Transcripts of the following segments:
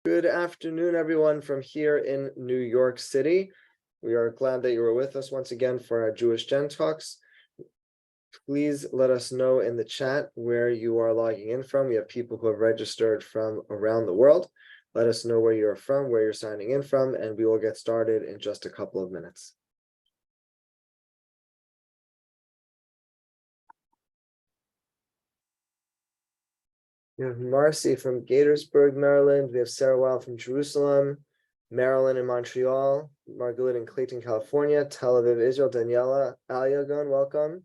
Good afternoon, everyone from here in New York City. We are glad that you were with us once again for our Jewish Gen Talks. Please let us know in the chat where you are logging in from. We have people who have registered from around the world. Let us know where you're from, where you're signing in from, and we will get started in just a couple of minutes. We have Marcy from Gaithersburg, Maryland. We have Sarah Wild from Jerusalem, Maryland and Montreal, Margaret in Clayton, California, Tel Aviv, Israel, Daniela Alyagon, welcome.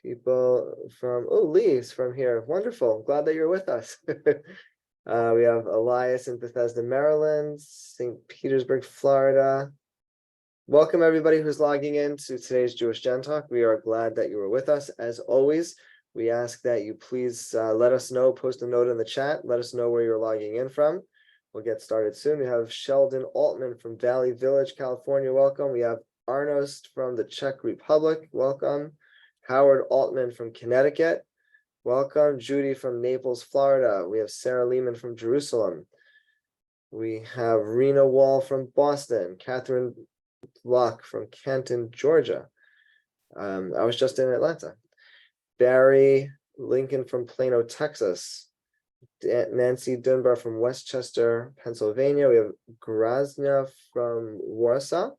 People from, Lee's from here. Wonderful. Glad that you're with us. We have Elias in Bethesda, Maryland, St. Petersburg, Florida. Welcome everybody who's logging in to today's Jewish Gen Talk. We are glad that you were with us. As always, we ask that you please let us know, post a note in the chat, let us know where you're logging in from. We'll get started soon. We have Sheldon Altman from Valley Village, California. Welcome. We have Arnost from the Czech Republic. Welcome. Howard Altman from Connecticut. Welcome. Judy from Naples, Florida. We have Sarah Lehman from Jerusalem. We have Rena Wall from Boston. Catherine Block from Canton, Georgia. I was just in Atlanta. Barry Lincoln from Plano, Texas. Nancy Dunbar from Westchester, Pennsylvania. We have Graznia from Warsaw.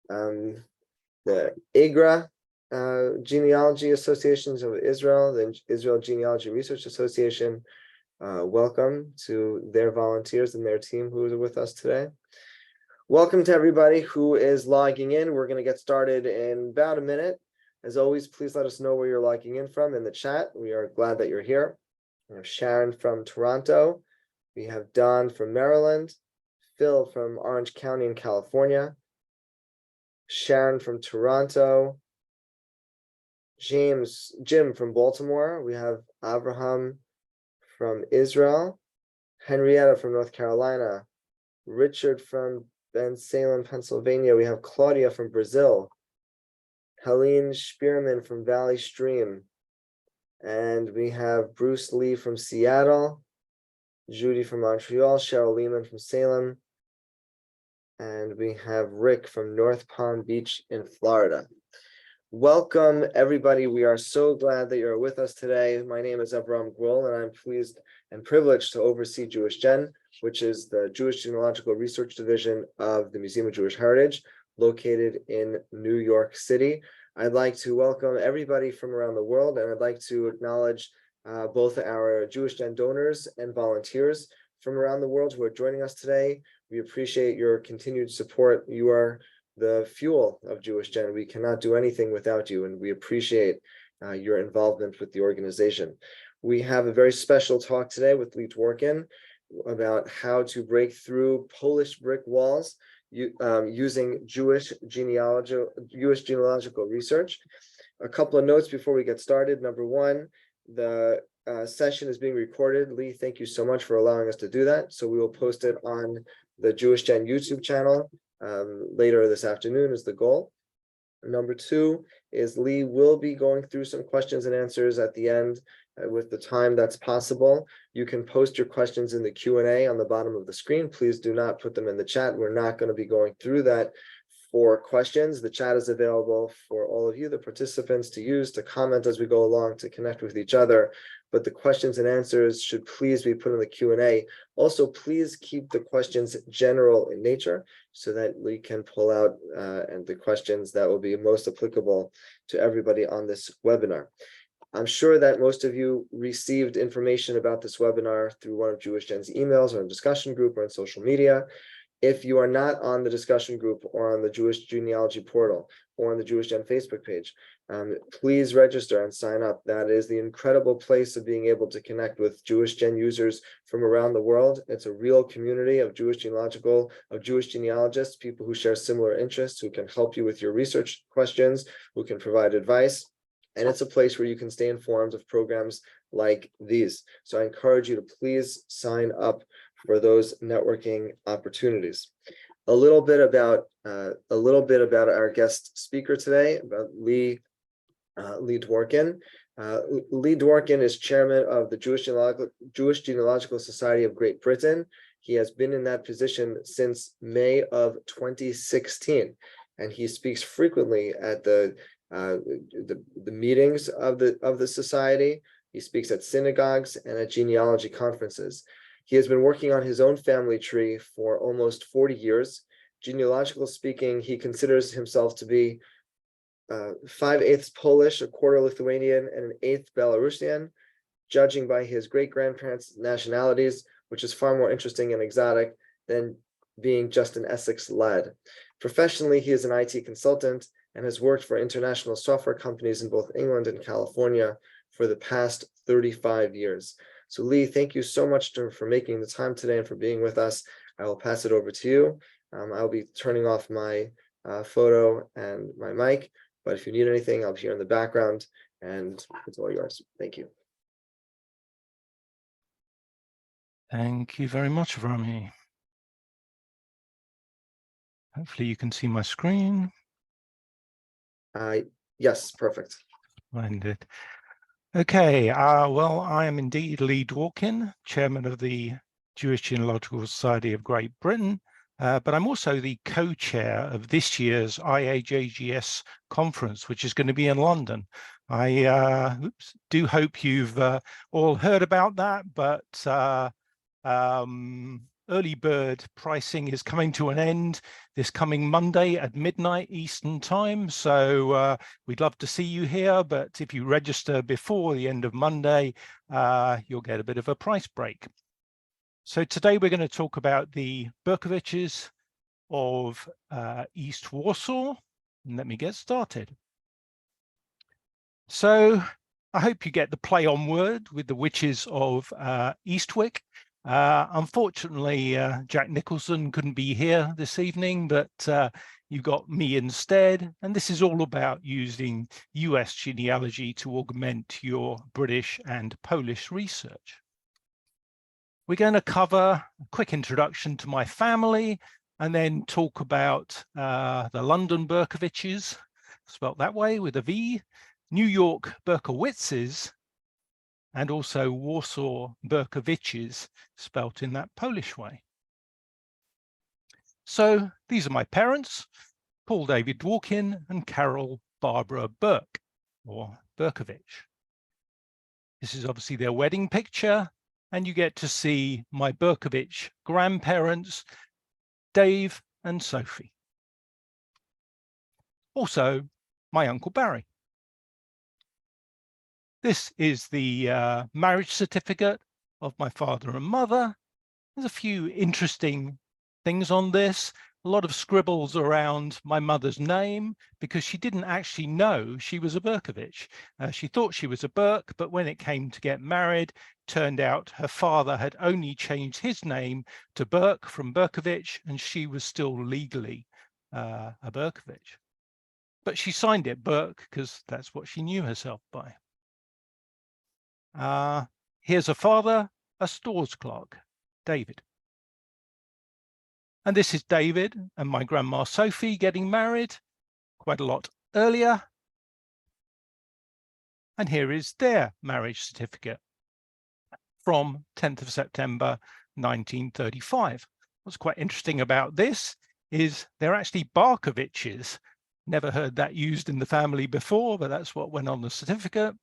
The IGRA Genealogy Associations of Israel, the Israel Genealogy Research Association. Welcome to their volunteers and their team who is with us today. Welcome to everybody who is logging in. We're going to get started in about a minute. As always, please let us know where you're logging in from in the chat. We are glad that you're here. We have Sharon from Toronto. We have Don from Maryland. Phil from Orange County in California. Sharon from Toronto. Jim from Baltimore. We have Abraham from Israel. Henrietta from North Carolina. Richard from Ben Salem, Pennsylvania. We have Claudia from Brazil. Helene Spearman from Valley Stream. And we have Bruce Lee from Seattle. Judy from Montreal. Cheryl Lehman from Salem. And we have Rick from North Palm Beach in Florida. Welcome, everybody. We are so glad that you're with us today. My name is Avram Gwil, and I'm pleased and privileged to oversee Jewish Gen, which is the Jewish Genealogical Research Division of the Museum of Jewish Heritage, located in New York City. I'd like to welcome everybody from around the world, and I'd like to acknowledge both our Jewish Gen donors and volunteers from around the world who are joining us today. We appreciate your continued support. You are the fuel of Jewish Gen. We cannot do anything without you, and we appreciate your involvement with the organization. We have a very special talk today with Leigh Dworkin about how to break through Polish brick walls using Jewish genealogical research. A couple of notes before we get started. Number one, the session is being recorded. Leigh, thank you so much for allowing us to do that. So we will post it on the Jewish Gen YouTube channel later this afternoon is the goal. Number two is Leigh will be going through some questions and answers at the end with the time that's possible. You can post your questions in the Q&A on the bottom of the screen. Please do not put them in the chat. We're not going to be going through that for questions. The chat is available for all of you, the participants, to use, to comment as we go along, to connect with each other. But the questions and answers should please be put in the Q&A. Also, please keep the questions general in nature so that we can pull out and the questions that will be most applicable to everybody on this webinar. I'm sure that most of you received information about this webinar through one of Jewish Gen's emails or in discussion group or on social media. If you are not on the discussion group or on the Jewish Genealogy portal or on the Jewish Gen Facebook page, please register and sign up. That is the incredible place of being able to connect with Jewish Gen users from around the world. It's a real community of Jewish genealogists, people who share similar interests, who can help you with your research questions, who can provide advice. And it's a place where you can stay informed of programs like these. So I encourage you to please sign up for those networking opportunities. A little bit about our guest speaker today, about Leigh Dworkin. Leigh Dworkin is chairman of the Jewish Genealogical Society of Great Britain. He has been in that position since May of 2016, and he speaks frequently at the meetings of the society. He speaks at synagogues and at genealogy conferences. He has been working on his own family tree for almost 40 years. Genealogical speaking, he considers himself to be 5/8 Polish, a quarter Lithuanian, and an eighth Belarusian, judging by his great-grandparents' nationalities, which is far more interesting and exotic than being just an Essex lad. Professionally, he is an IT consultant and has worked for international software companies in both England and California for the past 35 years. So Leigh, thank you so much for making the time today and for being with us. I will pass it over to you. I'll be turning off my photo and my mic, but if you need anything, I'll be here in the background, and it's all yours. Thank you. Thank you very much, Rami. Hopefully you can see my screen. Yes, perfect. Splendid. Okay, well, I am indeed Leigh Dworkin, chairman of the Jewish Genealogical Society of Great Britain, but I'm also the co-chair of this year's JGS conference, which is going to be in London. I do hope you've all heard about that, but early bird pricing is coming to an end this coming Monday at midnight Eastern time. So we'd love to see you here, but if you register before the end of Monday, you'll get a bit of a price break. So today we're going to talk about the Berkowiczes of East Warsaw. And let me get started. So I hope you get the play on word with the witches of Eastwick. Unfortunately, Jack Nicholson couldn't be here this evening, but you got me instead. And this is all about using US genealogy to augment your British and Polish research. We're going to cover a quick introduction to my family and then talk about the London Berkowiczes, spelt that way with a V, New York Berkowiczes, and also Warsaw Berkowiczes, spelt in that Polish way. So these are my parents, Paul David Dworkin and Carol Barbara Burke, or Berkowicz. This is obviously their wedding picture, and you get to see my Berkowicz grandparents, Dave and Sophie. Also, my Uncle Barry. This is the marriage certificate of my father and mother. There's a few interesting things on this. A lot of scribbles around my mother's name because she didn't actually know she was a Berkowicz. She thought she was a Burke, but when it came to get married, turned out her father had only changed his name to Burke from Berkowicz, and she was still legally a Berkowicz. But she signed it Burke because that's what she knew herself by. Here's a father, a stores clerk, David. And this is David and my grandma Sophie getting married quite a lot earlier. And here is their marriage certificate from 10th of September 1935. What's quite interesting about this is they're actually Barkowiczes. Never heard that used in the family before, but that's what went on the certificate.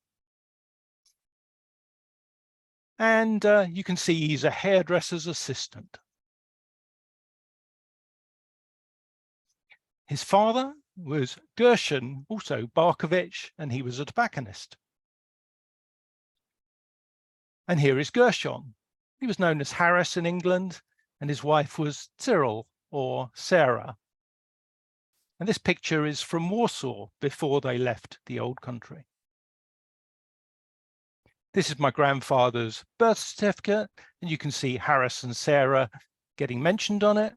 And you can see he's a hairdresser's assistant. His father was Gershon, also Barkowicz, and he was a tobacconist. And here is Gershon. He was known as Harris in England, and his wife was Cyril or Sarah. And this picture is from Warsaw before they left the old country. This is my grandfather's birth certificate, and you can see Harris and Sarah getting mentioned on it.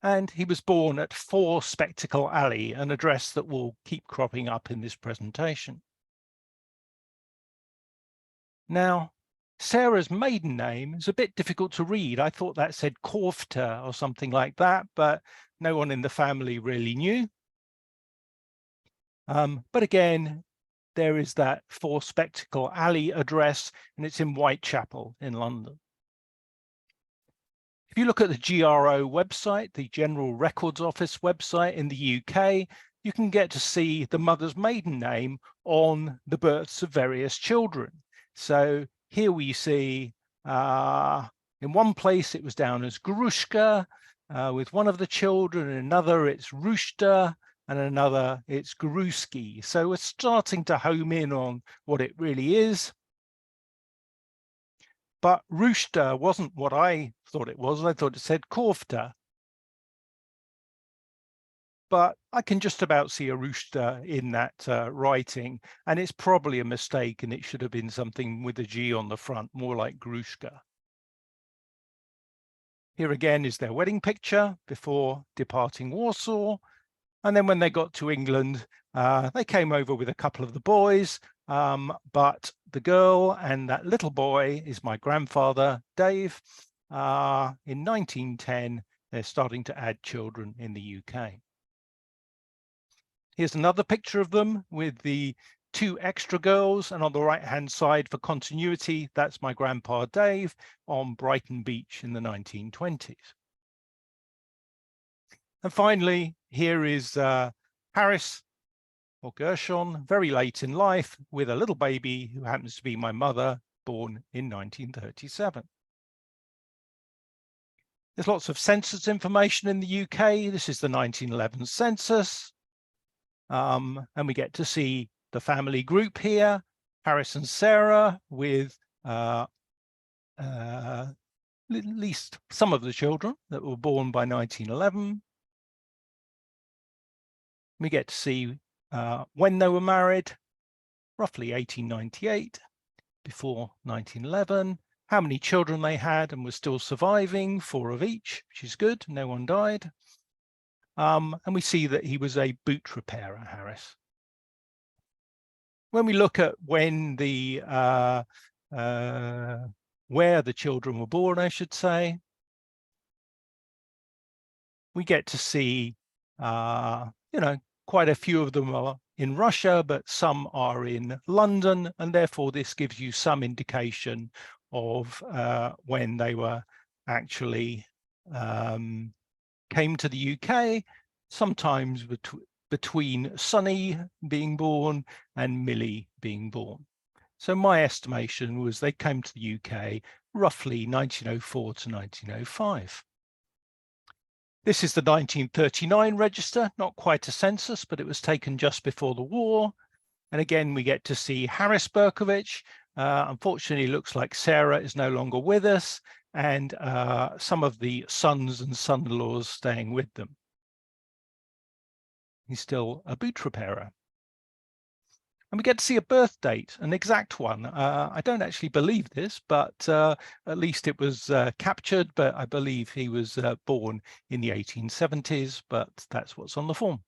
And he was born at 4 Spectacle Alley, an address that will keep cropping up in this presentation. Now, Sarah's maiden name is a bit difficult to read. I thought that said Korfta or something like that, but no one in the family really knew. But again, there is that 4 Spectacle Alley address, and it's in Whitechapel in London. If you look at the GRO website, the General Records Office website in the UK, you can get to see the mother's maiden name on the births of various children. So here we see in one place it was down as Grushka with one of the children, in another it's Rushta, and another it's Gruski. So we're starting to home in on what it really is. But Rushta wasn't what I thought it was. I thought it said Kofta. But I can just about see a Rushta in that writing, and it's probably a mistake, and it should have been something with a G on the front, more like Grushka. Here again is their wedding picture before departing Warsaw. And then when they got to England, they came over with a couple of the boys, but the girl and that little boy is my grandfather, Dave. In 1910, they're starting to add children in the UK. Here's another picture of them with the 2 extra girls, and on the right-hand side for continuity, that's my grandpa Dave on Brighton Beach in the 1920s. And finally, here is Harris or Gershon, very late in life, with a little baby who happens to be my mother, born in 1937. There's lots of census information in the UK. This is the 1911 census. And we get to see the family group here, Harris and Sarah, with at least some of the children that were born by 1911. We get to see when they were married, roughly 1898, before 1911, how many children they had and were still surviving, 4 of each, which is good, no one died. And we see that he was a boot repairer, Harris. When we look at when the where the children were born, I should say, we get to see, quite a few of them are in Russia, but some are in London, and therefore this gives you some indication of when they were actually came to the UK, sometimes between Sonny being born and Millie being born. So my estimation was they came to the UK roughly 1904 to 1905. This is the 1939 register, not quite a census, but it was taken just before the war. And again, we get to see Harris Berkovich. Unfortunately, it looks like Sarah is no longer with us, and some of the sons and son-in-laws staying with them. He's still a boot repairer. And we get to see a birth date, an exact one. I don't actually believe this, but at least it was captured, but I believe he was born in the 1870s, but that's what's on the form.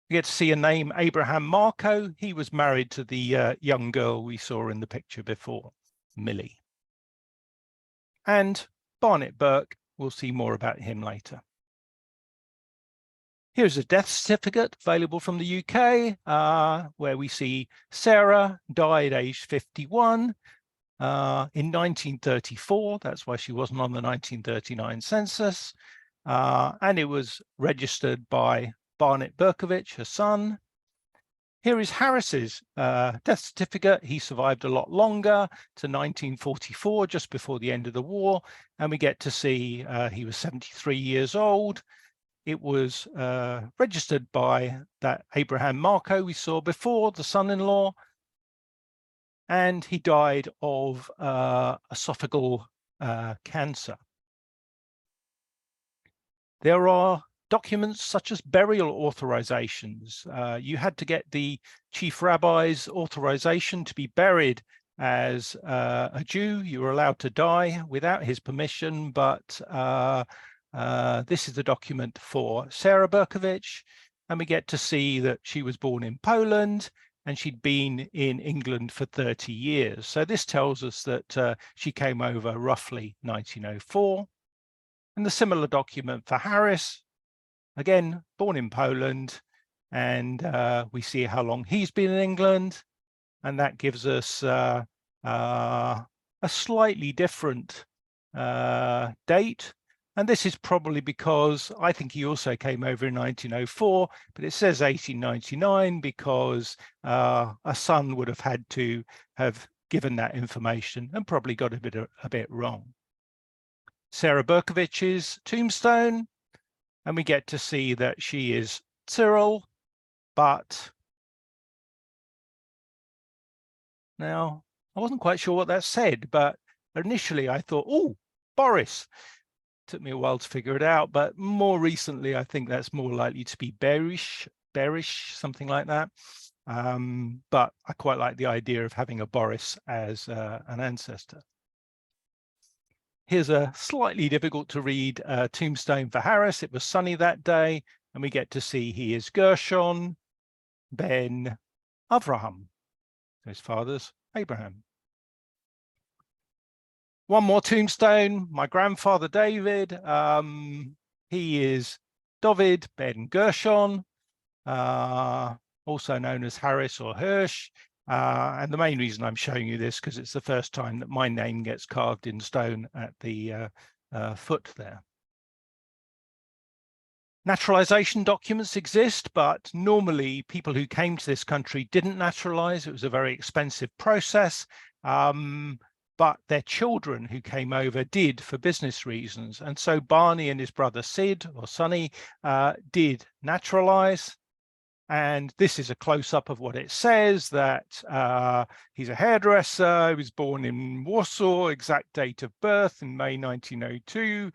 We get to see a name, Abraham Marco. He was married to the young girl we saw in the picture before, Millie. And Barnett Burke, we'll see more about him later. Here's a death certificate available from the UK, where we see Sarah died aged 51 in 1934. That's why she wasn't on the 1939 census. And it was registered by Barnett Berkovich, her son. Here is Harris's death certificate. He survived a lot longer to 1944, just before the end of the war. And we get to see he was 73 years old. It was registered by that Abraham Marco we saw before, the son-in-law, and he died of esophageal cancer. There are documents such as burial authorizations. You had to get the chief rabbi's authorization to be buried as a Jew. You were allowed to die without his permission, but this is the document for Sarah Berkovich, and we get to see that she was born in Poland and she'd been in England for 30 years. So this tells us that she came over roughly 1904. And the similar document for Harris, again, born in Poland, and we see how long he's been in England, and that gives us a slightly different date. And this is probably because I think he also came over in 1904, but it says 1899 because a son would have had to have given that information and probably got a bit wrong. Sarah Berkovich's tombstone, and we get to see that she is Cyril, but now I wasn't quite sure what that said, but initially I thought, oh, Boris. Took me a while to figure it out, but more recently I think that's more likely to be Berish, something like that. But I quite like the idea of having a Boris as an ancestor. Here's a slightly difficult to read tombstone for Harris. It was sunny that day, and we get to see he is Gershon ben Avraham. His father's Abraham. One more tombstone, my grandfather David. He is David ben Gershon, also known as Harris or Hirsch. And the main reason I'm showing you this because it's the first time that my name gets carved in stone at the foot there. Naturalization documents exist, but normally people who came to this country didn't naturalize. It was a very expensive process. But their children who came over did for business reasons. And so Barney and his brother Sid, or Sonny, did naturalize. And this is a close-up of what it says, that he's a hairdresser. He was born in Warsaw, exact date of birth in May 1902.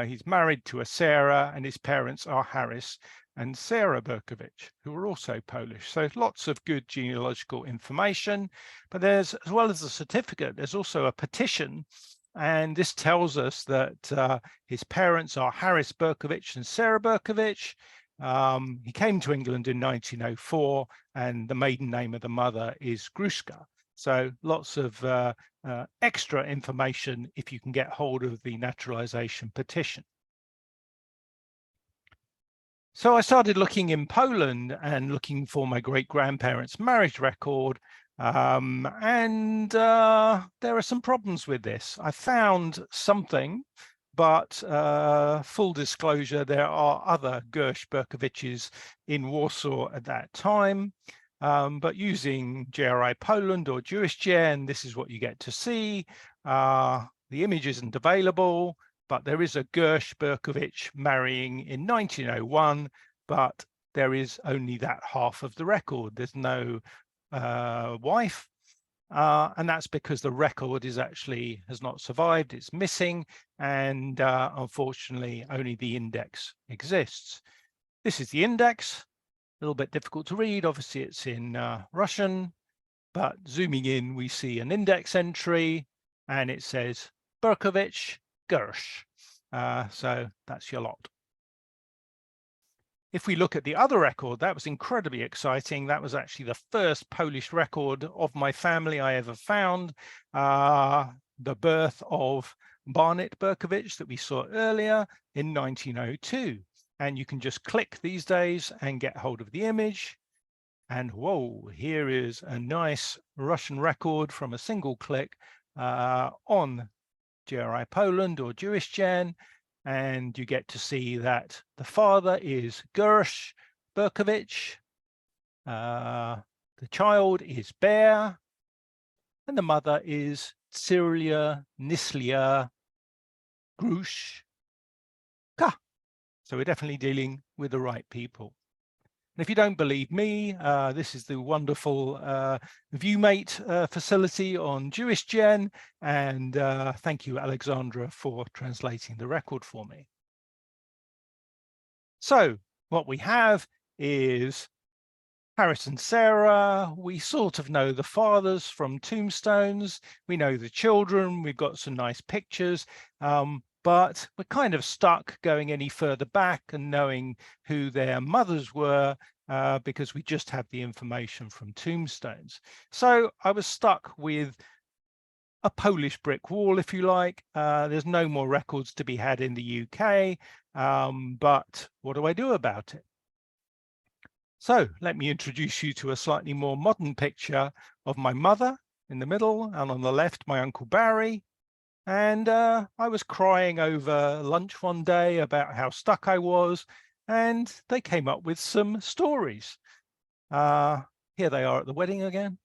He's married to a Sarah, and his parents are Harris and Sarah Berkovich, who are also Polish. So lots of good genealogical information. But there's, as well as the certificate, there's also a petition. And this tells us that his parents are Harris Berkovich and Sarah Berkovich. He came to England in 1904, and the maiden name of the mother is Gruszka. So lots of extra information if you can get hold of the naturalization petition. So I started looking in Poland and looking for my great-grandparents' marriage record, and there are some problems with this. I found something, but full disclosure, there are other Gersh Berkoviches in Warsaw at that time. But using JRI Poland or JewishGen, this is what you get to see. The image isn't available, but there is a Gersh Berkovich marrying in 1901, but there is only that half of the record. There's no wife. And that's because the record has not survived, it's missing, and unfortunately only the index exists. This is the index, a little bit difficult to read, obviously it's in Russian, but zooming in we see an index entry and it says Berkovich Gersh, so that's your lot. If we look at the other record, that was incredibly exciting. That was actually the first Polish record of my family I ever found. The birth of Barnet Berkovich that we saw earlier in 1902. And you can just click these days and get hold of the image. And whoa, here is a nice Russian record from a single click on JRI Poland or JewishGen. And you get to see that the father is Gersh Berkovich, the child is Bear, and the mother is Cyrilia Nislia Gruszka. So we're definitely dealing with the right people. And if you don't believe me, this is the wonderful ViewMate facility on JewishGen. And thank you, Alexandra, for translating the record for me. So what we have is Harris and Sarah. We sort of know the fathers from tombstones. We know the children. We've got some nice pictures. But we're kind of stuck going any further back and knowing who their mothers were because we just have the information from tombstones. So I was stuck with a Polish brick wall, if you like. There's no more records to be had in the UK, but what do I do about it? So let me introduce you to a slightly more modern picture of my mother in the middle, and on the left, my Uncle Barry. And I was crying over lunch one day about how stuck I was, and they came up with some stories. Here they are at the wedding again.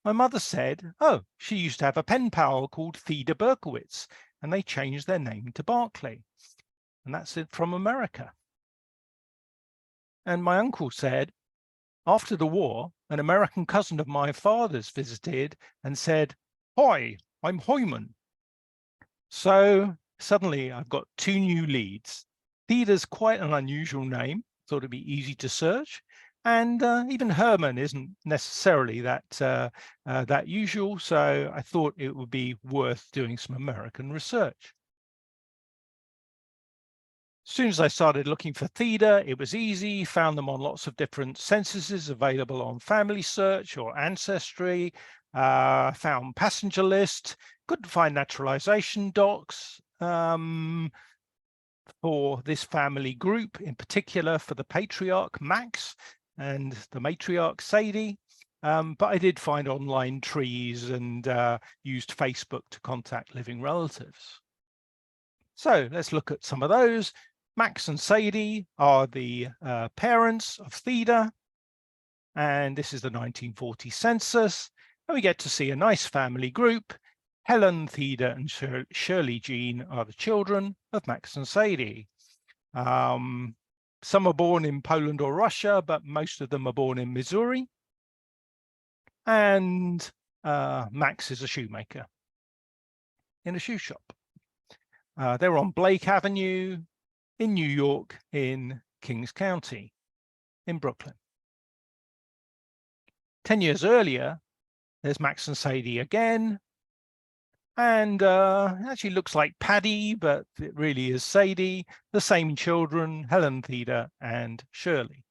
My mother said, oh, she used to have a pen pal called Theda Berkowitz, and they changed their name to Barclay. And that's it from America. And my uncle said, after the war, an American cousin of my father's visited and said, hi, I'm Hyman. So suddenly I've got two new leads. Theda's quite an unusual name, thought it'd be easy to search. And even Herman isn't necessarily that usual. So I thought it would be worth doing some American research. As soon as I started looking for Theda, it was easy, found them on lots of different censuses available on Family Search or Ancestry, found passenger list, couldn't find naturalization docs for this family group, in particular for the patriarch Max and the matriarch Sadie. But I did find online trees and used Facebook to contact living relatives. So let's look at some of those. Max and Sadie are the parents of Theda, and this is the 1940 census. And we get to see a nice family group. Helen, Theda, and Shirley Jean are the children of Max and Sadie. Some are born in Poland or Russia, but most of them are born in Missouri. And Max is a shoemaker in a shoe shop. They're on Blake Avenue in New York, in Kings County, in Brooklyn. 10 years earlier, there's Max and Sadie again. And it actually looks like Paddy, but it really is Sadie. The same children, Helen, Theda, and Shirley.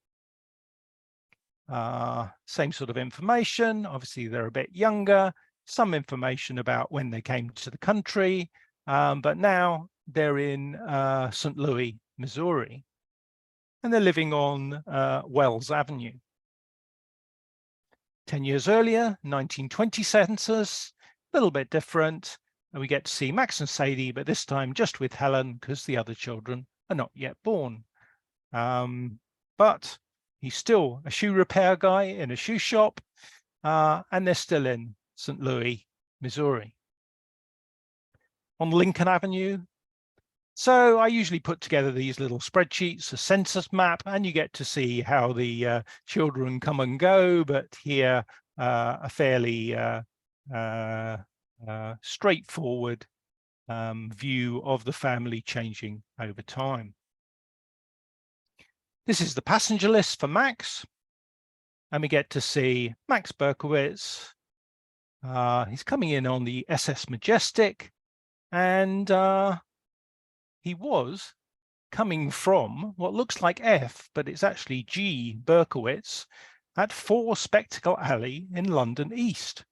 Same sort of information. Obviously, they're a bit younger. Some information about when they came to the country. But now they're in St. Louis, Missouri. And they're living on Wells Avenue. 10 years earlier, 1920 census. A little bit different, and we get to see Max and Sadie, but this time just with Helen because the other children are not yet born. But he's still a shoe repair guy in a shoe shop, and they're still in St. Louis, Missouri. On Lincoln Avenue. So I usually put together these little spreadsheets, a census map, and you get to see how the children come and go, but here a fairly straightforward view of the family changing over time. This is the passenger list for Max, and we get to see Max Berkowitz. He's coming in on the SS Majestic, and he was coming from what looks like F, but it's actually G Berkowitz at 4 Spectacle Alley in London East.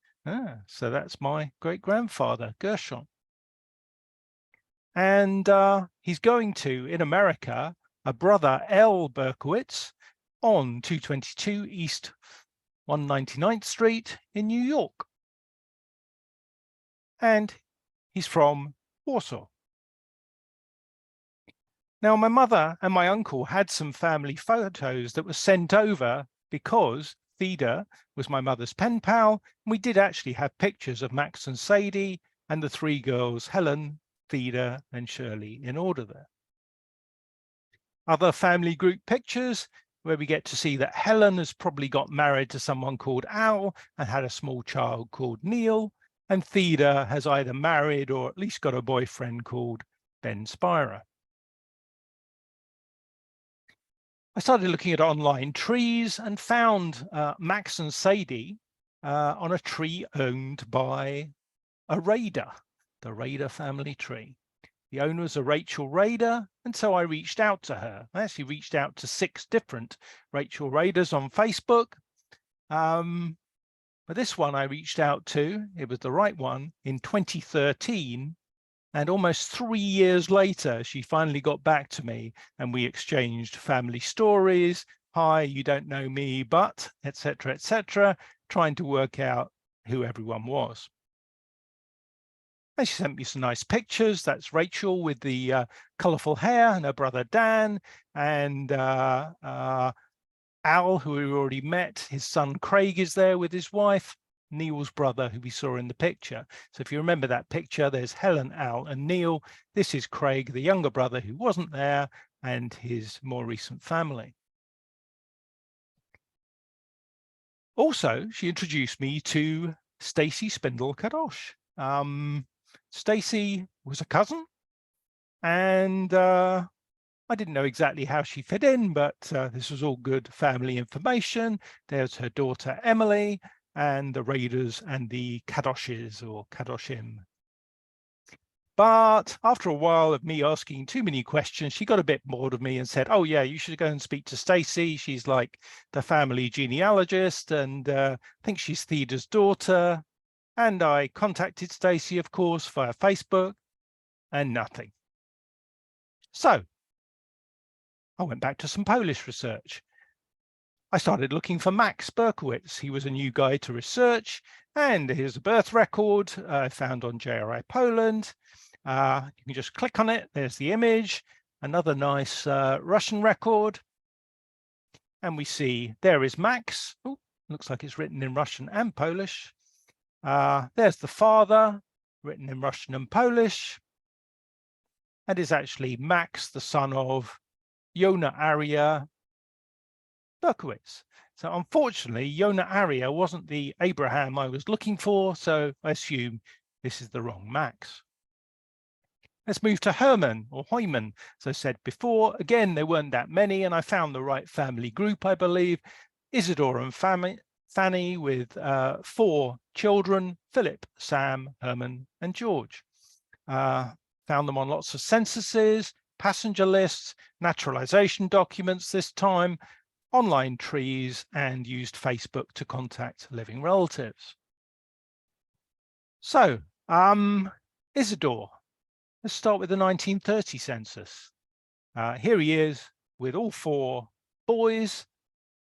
So that's my great-grandfather, Gershon. And he's going to, in America, a brother, L. Berkowitz, on 222 East 199th Street in New York. And he's from Warsaw. Now, my mother and my uncle had some family photos that were sent over because Theda was my mother's pen pal. And we did actually have pictures of Max and Sadie and the 3 girls, Helen, Theda, and Shirley, in order there. Other family group pictures where we get to see that Helen has probably got married to someone called Al and had a small child called Neil, and Theda has either married or at least got a boyfriend called Ben Spira. I started looking at online trees and found Max and Sadie on a tree owned by a Raider, the Raider family tree. The owner was a Rachel Raider, and so I reached out to her. I actually reached out to 6 different Rachel Raiders on Facebook. But this one I reached out to, it was the right one, in 2013. And almost 3 years later, she finally got back to me and we exchanged family stories, hi, you don't know me, but etc., trying to work out who everyone was. And she sent me some nice pictures. That's Rachel with the colourful hair, and her brother Dan, and Al, who we already met. His son Craig is there with his wife, Neil's brother, who we saw in the picture. So if you remember that picture, there's Helen, Al, and Neil. This is Craig, the younger brother who wasn't there, and his more recent family. Also, she introduced me to Stacey Spindle Kadosh. Stacey was a cousin, and I didn't know exactly how she fit in, but this was all good family information. There's her daughter Emily, and the Raiders and the Kadoshes or Kadoshim. But after a while of me asking too many questions, she got a bit bored of me and said, oh yeah, you should go and speak to Stacey. She's like the family genealogist, and I think she's Theda's daughter. And I contacted Stacey, of course, via Facebook, and nothing. So I went back to some Polish research. I started looking for Max Berkowitz. He was a new guy to research, and here's a birth record I found on JRI Poland. You can just click on it. There's the image, another nice Russian record. And we see there is Max. Oh, looks like it's written in Russian and Polish. There's the father, written in Russian and Polish. And it's actually Max, the son of Yona Aria Berkowitz. So unfortunately, Yona Aria wasn't the Abraham I was looking for, so I assume this is the wrong Max. Let's move to Herman or Heumann. As I said before, again, there weren't that many, and I found the right family group, I believe. Isidore and Fanny with 4 children, Philip, Sam, Herman, and George. Found them on lots of censuses, passenger lists, naturalization documents this time, online trees, and used Facebook to contact living relatives. So, Isidore. Let's start with the 1930 census. Here he is with all 4 boys,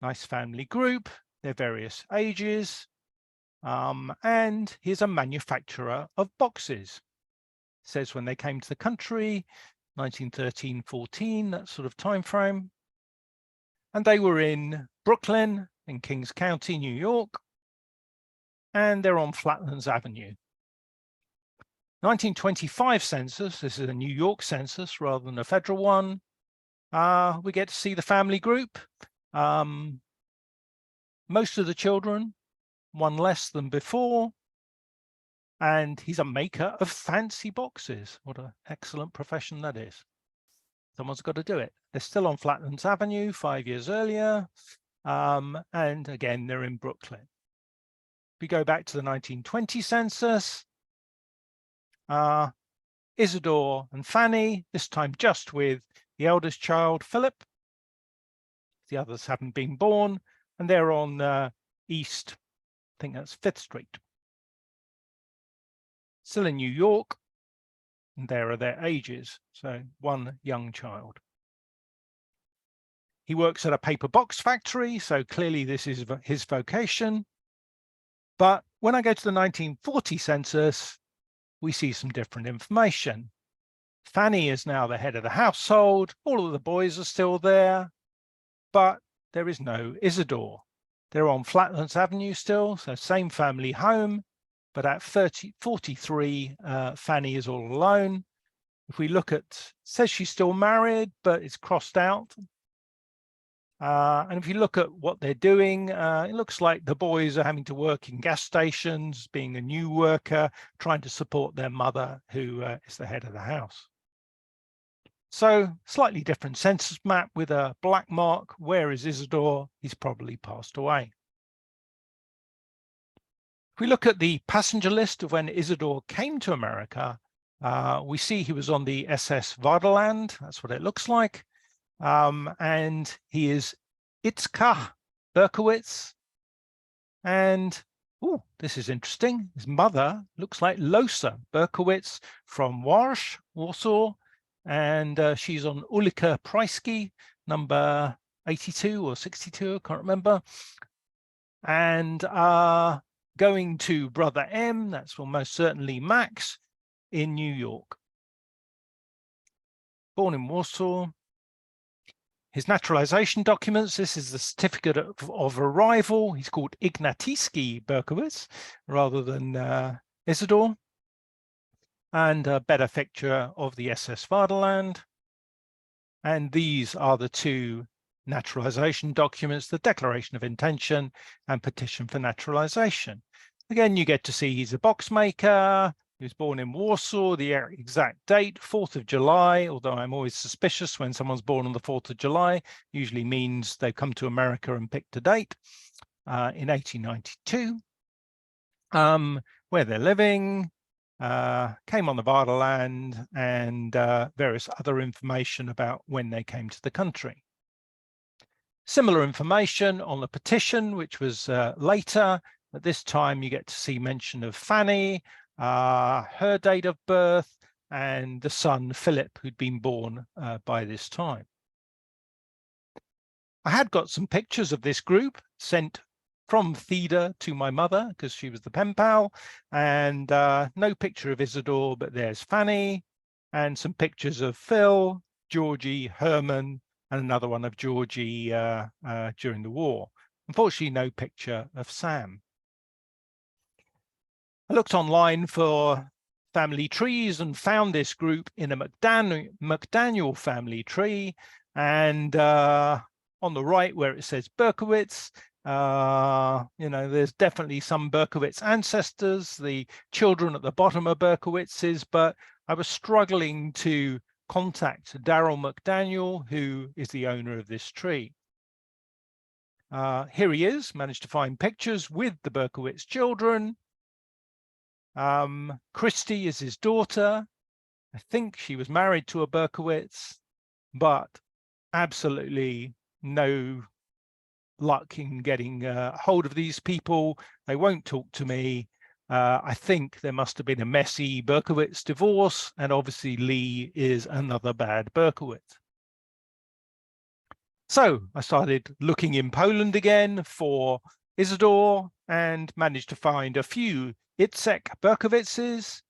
nice family group, their various ages, and he's a manufacturer of boxes. It says when they came to the country, 1913-14, that sort of time frame. And they were in Brooklyn, in Kings County, New York, and they're on Flatlands Avenue. 1925 census, this is a New York census rather than a federal one. We get to see the family group. Most of the children, 1 less than before. And he's a maker of fancy boxes. What an excellent profession that is. Someone's got to do it. They're still on Flatlands Avenue 5 years earlier. And again, they're in Brooklyn. We go back to the 1920 census. Isidore and Fanny, this time just with the eldest child, Philip. The others haven't been born, and they're on East, I think that's 5th Street. Still in New York, and there are their ages, so 1 young child. He works at a paper box factory, so clearly this is his vocation. But when I go to the 1940 census, we see some different information. Fanny is now the head of the household. All of the boys are still there, but there is no Isidore. They're on Flatlands Avenue still, so same family home, but at 43, Fanny is all alone. If we look at, it says she's still married, but it's crossed out. And if you look at what they're doing, it looks like the boys are having to work in gas stations, being a new worker, trying to support their mother, who is the head of the house. So slightly different census map with a black mark. Where is Isidore? He's probably passed away. If we look at the passenger list of when Isidore came to America, we see he was on the SS Vaterland. That's what it looks like. And he is Itzka Berkowitz. And, oh, this is interesting. His mother looks like Losa Berkowitz from Warsaw. And she's on Ulrika Preisky, number 82 or 62, I can't remember. And going to brother M, that's almost certainly Max in New York. Born in Warsaw. His naturalization documents, this is the certificate of arrival. He's called Ignatiski Berkowitz rather than Isidore. And a better picture of the SS Vaterland. And these are the two naturalization documents, the Declaration of Intention and Petition for Naturalization. Again, you get to see he's a box maker. He was born in Warsaw, the exact date, 4th of July, although I'm always suspicious when someone's born on the 4th of July, usually means they've come to America and picked a date in 1892. Where they're living, came on the Vaterland, and various other information about when they came to the country. Similar information on the petition, which was later. At this time, you get to see mention of Fanny, her date of birth, and the son Philip, who'd been born by this time. I had got some pictures of this group sent from Theda to my mother because she was the pen pal, and no picture of Isidore, but there's Fanny and some pictures of Phil, Georgie, Herman, and another one of Georgie during the war. Unfortunately, no picture of Sam. I looked online for family trees and found this group in a McDaniel family tree, and on the right where it says Berkowitz, you know, there's definitely some Berkowitz ancestors. The children at the bottom are Berkowitzes, but I was struggling to contact Darrell McDaniel, who is the owner of this tree. Here he is, managed to find pictures with the Berkowitz children. Christy is his daughter. I think she was married to a Berkowitz, but absolutely no luck in getting hold of these people. They won't talk to me. I think there must have been a messy Berkowitz divorce, and obviously Leigh is another bad Berkowitz. So I started looking in Poland again for Isidore and managed to find a few Jacek Berkowitzes.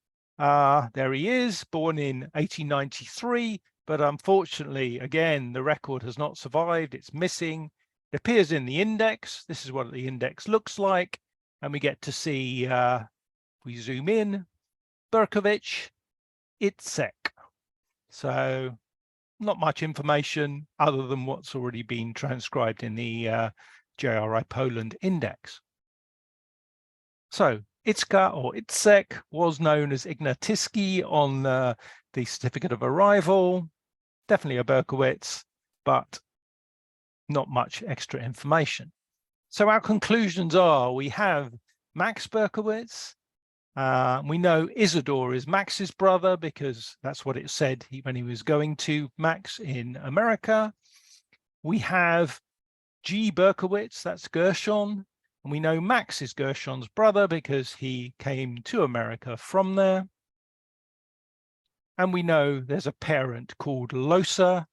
There he is, born in 1893, but unfortunately, again, the record has not survived. It's missing. It appears in the index. This is what the index looks like. And we get to see, we zoom in, Berkowicz, Jacek. So not much information other than what's already been transcribed in the JRI Poland index. So Itzka or Jacek was known as Ignatiski on the certificate of arrival. Definitely a Berkowitz, but not much extra information. So our conclusions are we have Max Berkowitz. We know Isidore is Max's brother because that's what it said when he was going to Max in America. We have G. Berkowitz, that's Gershon. And we know Max is Gershon's brother because he came to America from there. And we know there's a parent called Losa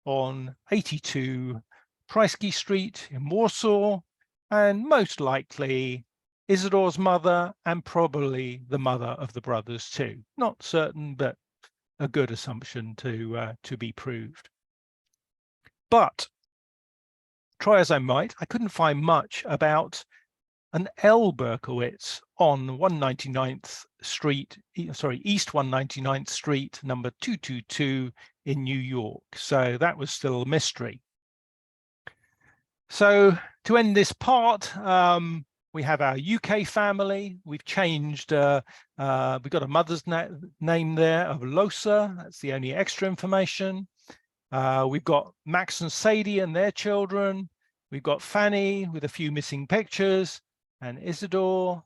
on 82 Prysky Street in Warsaw, and most likely Isidore's mother and probably the mother of the brothers too. Not certain, but a good assumption to be proved. But try as I might, I couldn't find much about an L. Berkowitz on 199th Street, sorry, East 199th Street, number 222 in New York. So that was still a mystery. So to end this part, we have our UK family. We've changed, we've got a mother's name there of Losa. That's the only extra information. We've got Max and Sadie and their children. We've got Fanny with a few missing pictures and Isidore,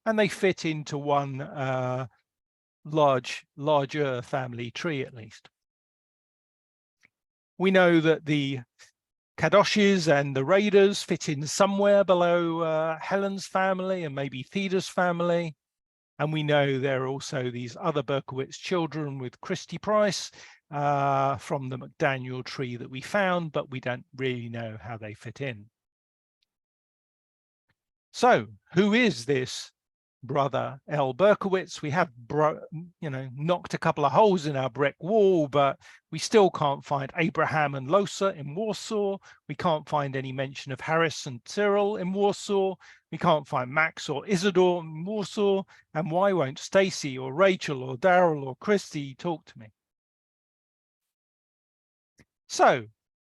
and they fit into one larger family tree at least. We know that the Kadoshes and the Raiders fit in somewhere below Helen's family and maybe Theda's family. And we know there are also these other Berkowitz children with Christy Price from the McDaniel tree that we found, but we don't really know how they fit in. So who is this brother L. Berkowitz? We have, knocked a couple of holes in our brick wall, but we still can't find Abraham and Losa in Warsaw. We can't find any mention of Harris and Cyril in Warsaw. We can't find Max or Isidore in Warsaw. And why won't Stacy or Rachel or Daryl or Christy talk to me? So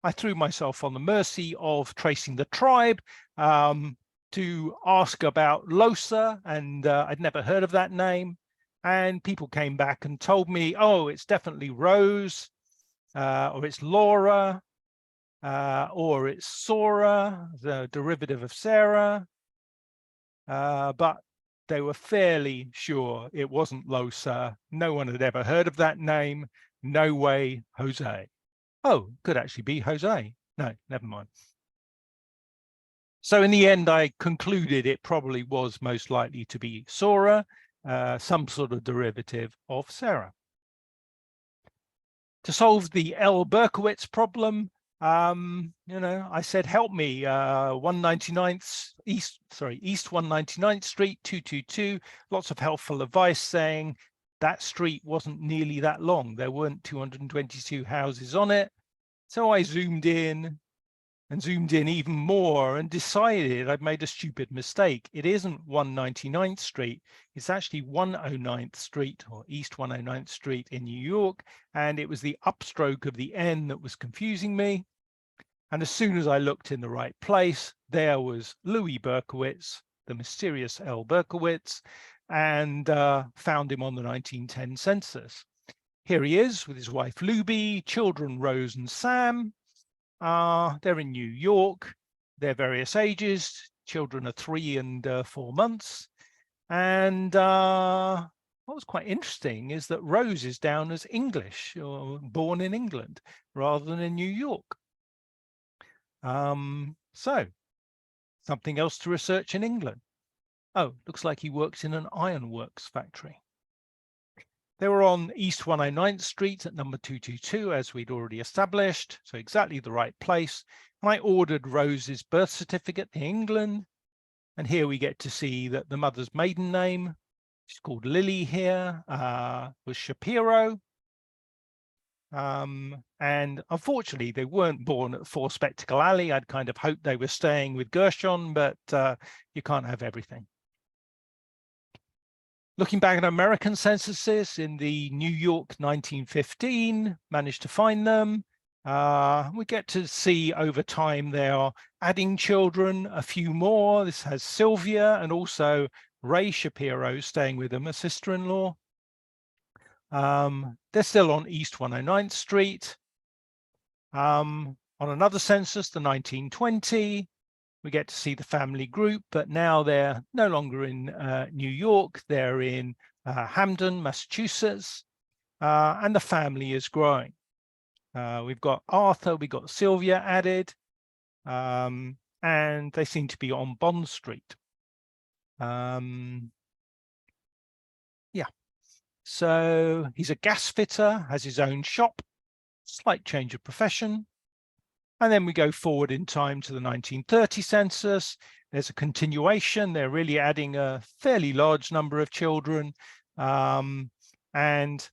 I threw myself on the mercy of tracing the tribe to ask about Losa, and I'd never heard of that name. And people came back and told me, oh, it's definitely Rose, or it's Laura, or it's Sora, the derivative of Sarah. But they were fairly sure it wasn't Losa. No one had ever heard of that name. No way, Jose. Oh, could actually be Jose. No, never mind. So in the end, I concluded it probably was most likely to be Sora, some sort of derivative of Sarah. To solve the L. Berkowitz problem, I said, help me, 199th East 199th Street, 222, lots of helpful advice saying that street wasn't nearly that long. There weren't 222 houses on it. So I zoomed in and zoomed in even more and decided I'd made a stupid mistake. It isn't 199th Street. It's actually 109th Street, or East 109th Street in New York. And it was the upstroke of the N that was confusing me. And as soon as I looked in the right place, there was Louis Berkowitz, the mysterious L. Berkowitz, and found him on the 1910 census. Here he is with his wife, Luby, children, Rose and Sam. They're in New York. They're various ages. Children are 3 and 4 months. And what was quite interesting is that Rose is down as English, or born in England, rather than in New York. So something else to research in England. Oh, looks like he works in an ironworks factory. They were on East 109th Street at number 222, as we'd already established, so exactly the right place. And I ordered Rose's birth certificate in England, and here we get to see that the mother's maiden name, she's called Lily here, was Shapiro. And unfortunately, they weren't born at 4 Spectacle Alley. I'd kind of hoped they were staying with Gershon, but you can't have everything. Looking back at American censuses in the New York 1915, managed to find them. We get to see over time they are adding children, a few more. This has Sylvia and also Ray Shapiro staying with them, a sister-in-law. They're still on East 109th Street. On another census, the 1920, we get to see the family group, but now they're no longer in New York. They're in Hamden, Massachusetts, and the family is growing. We've got Arthur, we've got Sylvia added, and they seem to be on Bond Street. Yeah. So he's a gas fitter, has his own shop, slight change of profession. And then we go forward in time to the 1930 census. There's a continuation. They're really adding a fairly large number of children. And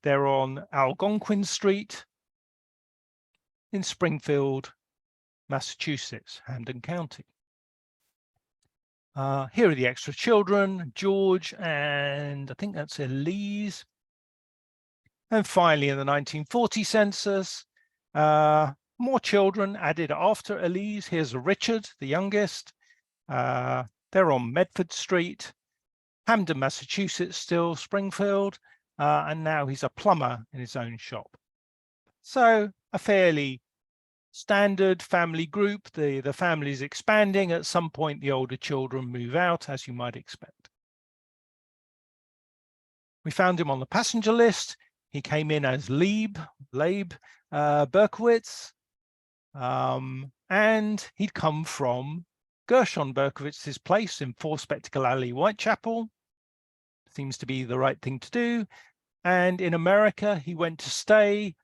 they're on Algonquin Street in Springfield, Massachusetts, Hampden County. Here are the extra children, George, and I think that's Elise. And finally, in the 1940 census, more children added after Elise. Here's Richard, the youngest. They're on Medford Street, Hamden, Massachusetts, still Springfield, and now he's a plumber in his own shop. So a fairly standard family group. The family is expanding. At some point, the older children move out, as you might expect. We found him on the passenger list. He came in as Leigh Berkowitz. And he'd come from Gershon Berkowitz's place in 4 Spectacle Alley, Whitechapel. Seems to be the right thing to do. And in America, he went to stay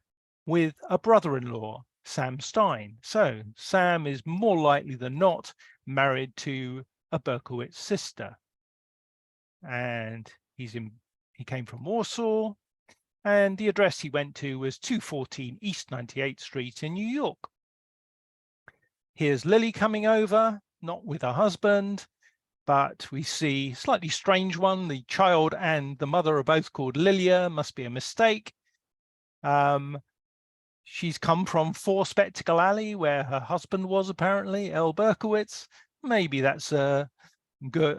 with a brother-in-law, Sam Stein. So Sam is more likely than not married to a Berkowitz sister. And he came from Warsaw, and the address he went to was 214 East 98th Street in New York. Here's Lily coming over, not with her husband, but we see a slightly strange one. The child and the mother are both called Lilia, must be a mistake. She's come from 4 Spectacle Alley, where her husband was apparently, L. Berkowitz. Maybe that's a good,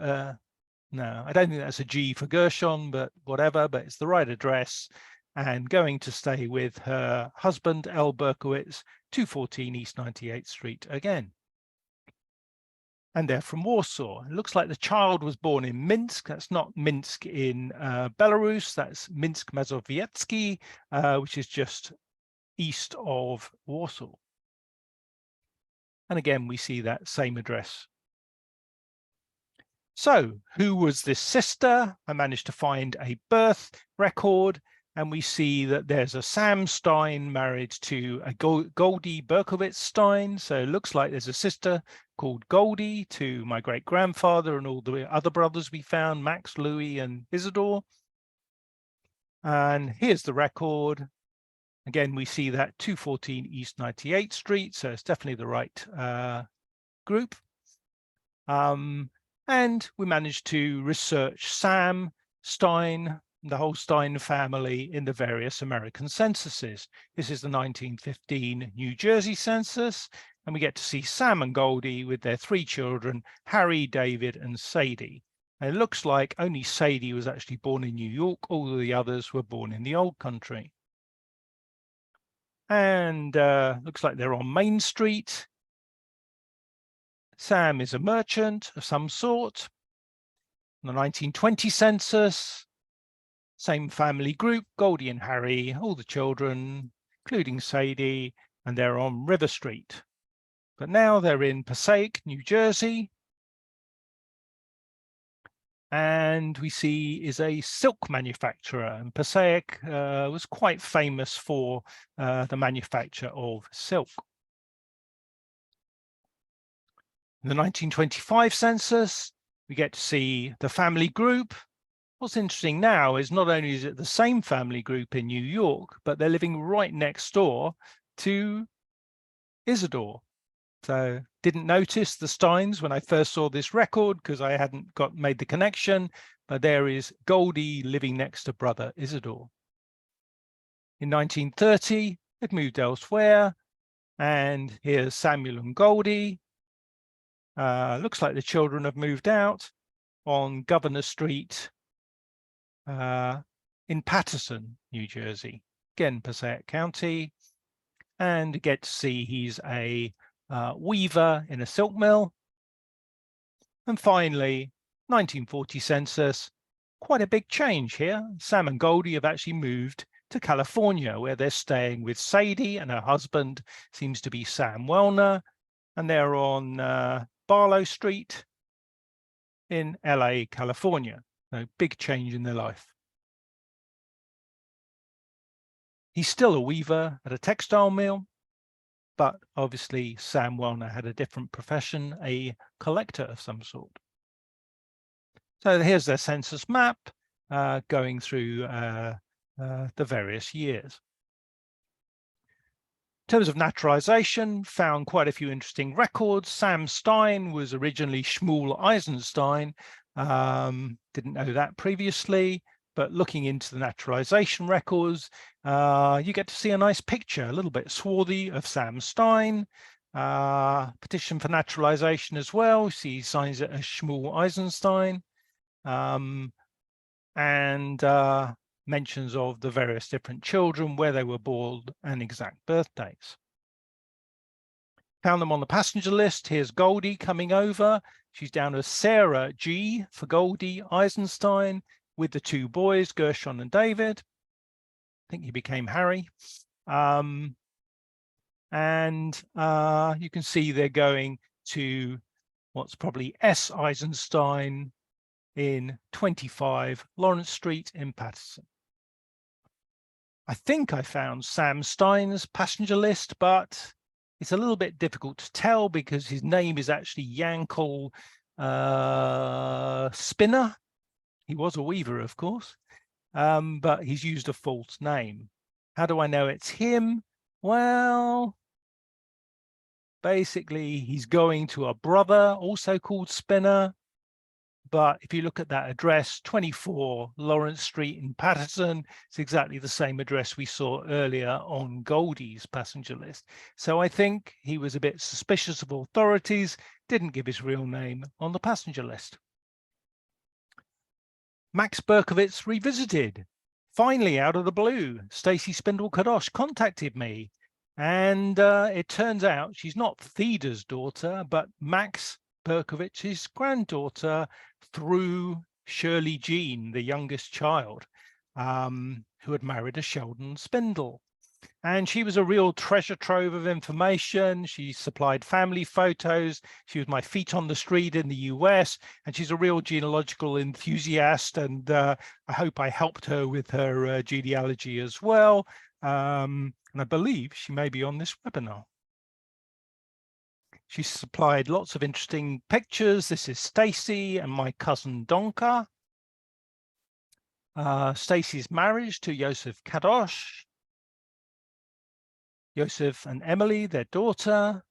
no, I don't think that's a G for Gershon, but whatever, but it's the right address. And going to stay with her husband, L. Berkowitz, 214 East 98th Street again. And they're from Warsaw. It looks like the child was born in Minsk. That's not Minsk in Belarus. That's Minsk Mazowiecki, which is just east of Warsaw. And again, we see that same address. So who was this sister? I managed to find a birth record, and we see that there's a Sam Stein married to a Goldie Berkowitz Stein. So it looks like there's a sister called Goldie to my great-grandfather and all the other brothers we found, Max, Louis, and Isidore. And here's the record. Again, we see that 214 East 98th Street, so it's definitely the right group. And we managed to research Sam Stein, the whole Stein family in the various American censuses. This is the 1915 New Jersey census, and we get to see Sam and Goldie with their 3 children, Harry, David, and Sadie. And it looks like only Sadie was actually born in New York. All of the others were born in the old country. And looks like they're on Main Street. Sam is a merchant of some sort. The 1920 census, same family group, Goldie and Harry, all the children, including Sadie, and they're on River Street. But now they're in Passaic, New Jersey. And we see is a silk manufacturer, and Passaic was quite famous for the manufacture of silk. In the 1925 census, we get to see the family group. What's interesting now is not only is it the same family group in New York, but they're living right next door to Isidore. So didn't notice the Steins when I first saw this record because I hadn't made the connection, but there is Goldie living next to brother Isidore. In 1930, they'd moved elsewhere, and here's Samuel and Goldie. Looks like the children have moved out on Governor Street in Paterson, New Jersey, again, Passaic County. And you get to see he's a weaver in a silk mill. And finally, 1940 census, quite a big change here. Sam and Goldie have actually moved to California, where they're staying with Sadie, and her husband seems to be Sam Wellner, and they're on Barlow Street in LA, California. So big change in their life. He's still a weaver at a textile mill, but obviously Sam Wellner had a different profession, a collector of some sort. So here's their census map going through the various years. In terms of naturalization, found quite a few interesting records. Sam Stein was originally Shmuel Eisenstein. Didn't know that previously, but looking into the naturalization records, you get to see a nice picture, a little bit swarthy, of Sam Stein. Petition for naturalization as well. See, he signs it as Shmuel Eisenstein. And mentions of the various different children, where they were born, and exact birthdays. Found them on the passenger list. Here's Goldie coming over. She's down as Sarah G for Goldie Eisenstein, with the 2 boys, Gershon and David. I think he became Harry. And you can see they're going to what's probably S. Eisenstein in 25 Lawrence Street in Paterson. I think I found Sam Stein's passenger list, but it's a little bit difficult to tell because his name is actually Yankel Spinner. He was a weaver, of course, but he's used a false name. How do I know it's him? Well, basically, he's going to a brother also called Spinner. But if you look at that address, 24 Lawrence Street in Paterson, it's exactly the same address we saw earlier on Goldie's passenger list. So I think he was a bit suspicious of authorities, didn't give his real name on the passenger list. Max Berkowitz revisited. Finally, out of the blue, Stacey Spindle-Kadosh contacted me. And it turns out she's not Theda's daughter, but Max Berkowicz's granddaughter through Shirley Jean, the youngest child, who had married a Sheldon Spindle. And she was a real treasure trove of information. She supplied family photos. She was my feet on the street in the US, and she's a real genealogical enthusiast. And I hope I helped her with her genealogy as well. And I believe she may be on this webinar. She supplied lots of interesting pictures. This is Stacey and my cousin Donka. Stacey's marriage to Joseph Kadosh. Joseph and Emily, their daughter.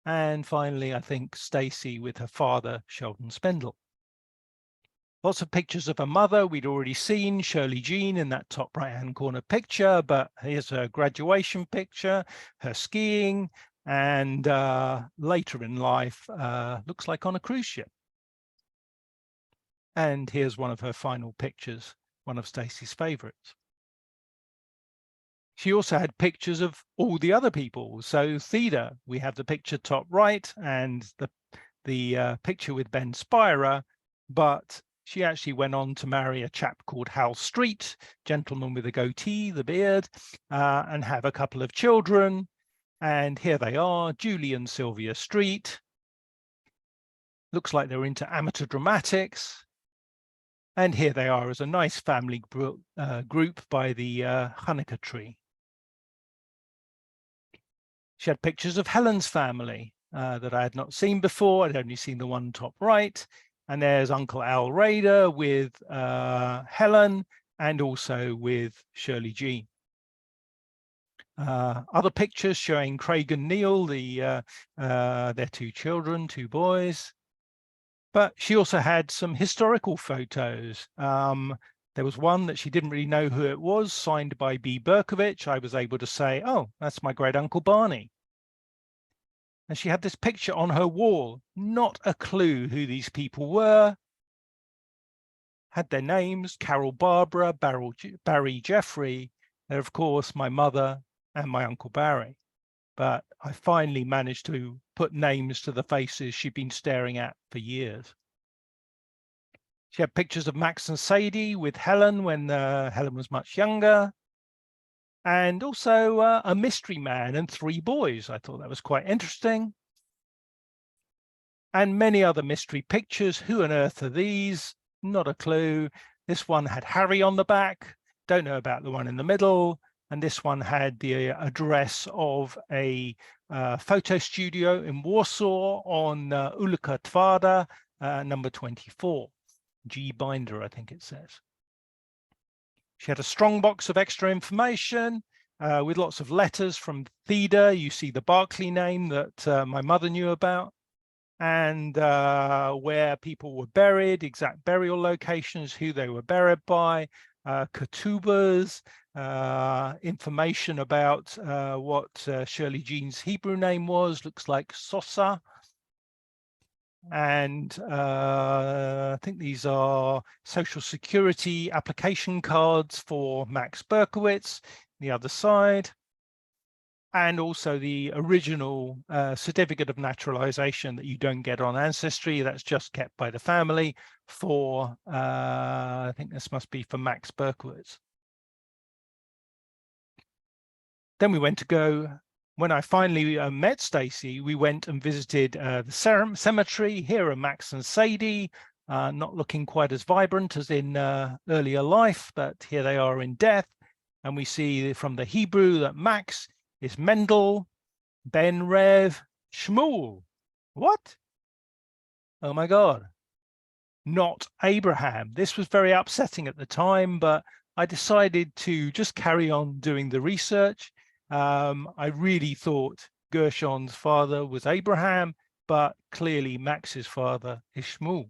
And finally, I think Stacey with her father, Sheldon Spindle. Lots of pictures of her mother we'd already seen, Shirley Jean in that top right-hand corner picture, but here's her graduation picture, her skiing, and later in life, looks like on a cruise ship. And here's one of her final pictures, one of Stacey's favorites. She also had pictures of all the other people. So Theda, we have the picture top right and the picture with Ben Spira, but she actually went on to marry a chap called Hal Street, gentleman with a goatee, the beard, and have a couple of children. And here they are, Julie and Sylvia Street. Looks like they're into amateur dramatics. And here they are as a nice family group by the Hanukkah tree. She had pictures of Helen's family that I had not seen before. I'd only seen the one top right. And there's Uncle Al Rader with Helen and also with Shirley Jean. Other pictures showing Craig and Neil, their two children, two boys. But she also had some historical photos. There was one that she didn't really know who it was, signed by B. Berkowitz. I was able to say, oh, that's my great uncle Barney. And she had this picture on her wall, not a clue who these people were. Had their names, Carol Barbara, Barry Jeffrey. They're, of course, my mother and my uncle Barry. But I finally managed to put names to the faces she'd been staring at for years. She had pictures of Max and Sadie with Helen when Helen was much younger. And also a mystery man and three boys. I thought that was quite interesting. And many other mystery pictures. Who on earth are these? Not a clue. This one had Harry on the back. Don't know about the one in the middle. And this one had the address of a photo studio in Warsaw on Ulica Twarda, number 24. G Binder, I think it says. She had a strong box of extra information with lots of letters from Theda. You see the Berkeley name that my mother knew about, and where people were buried, exact burial locations, who they were buried by, ketubas, information about what Shirley Jean's Hebrew name was, looks like Sosa. And I think these are Social Security application cards for Max Berkowitz, the other side, and also the original certificate of naturalization that you don't get on Ancestry. That's just kept by the family for, I think this must be for Max Berkowitz. Then we went to go. When I finally met Stacey, we went and visited the cemetery. Here are Max and Sadie, not looking quite as vibrant as in earlier life, but here they are in death. And we see from the Hebrew that Max is Mendel, Ben, Rev, Shmuel. What? Oh my God. Not Abraham. This was very upsetting at the time, but I decided to just carry on doing the research. I really thought Gershon's father was Abraham, but clearly Max's father is Shmuel.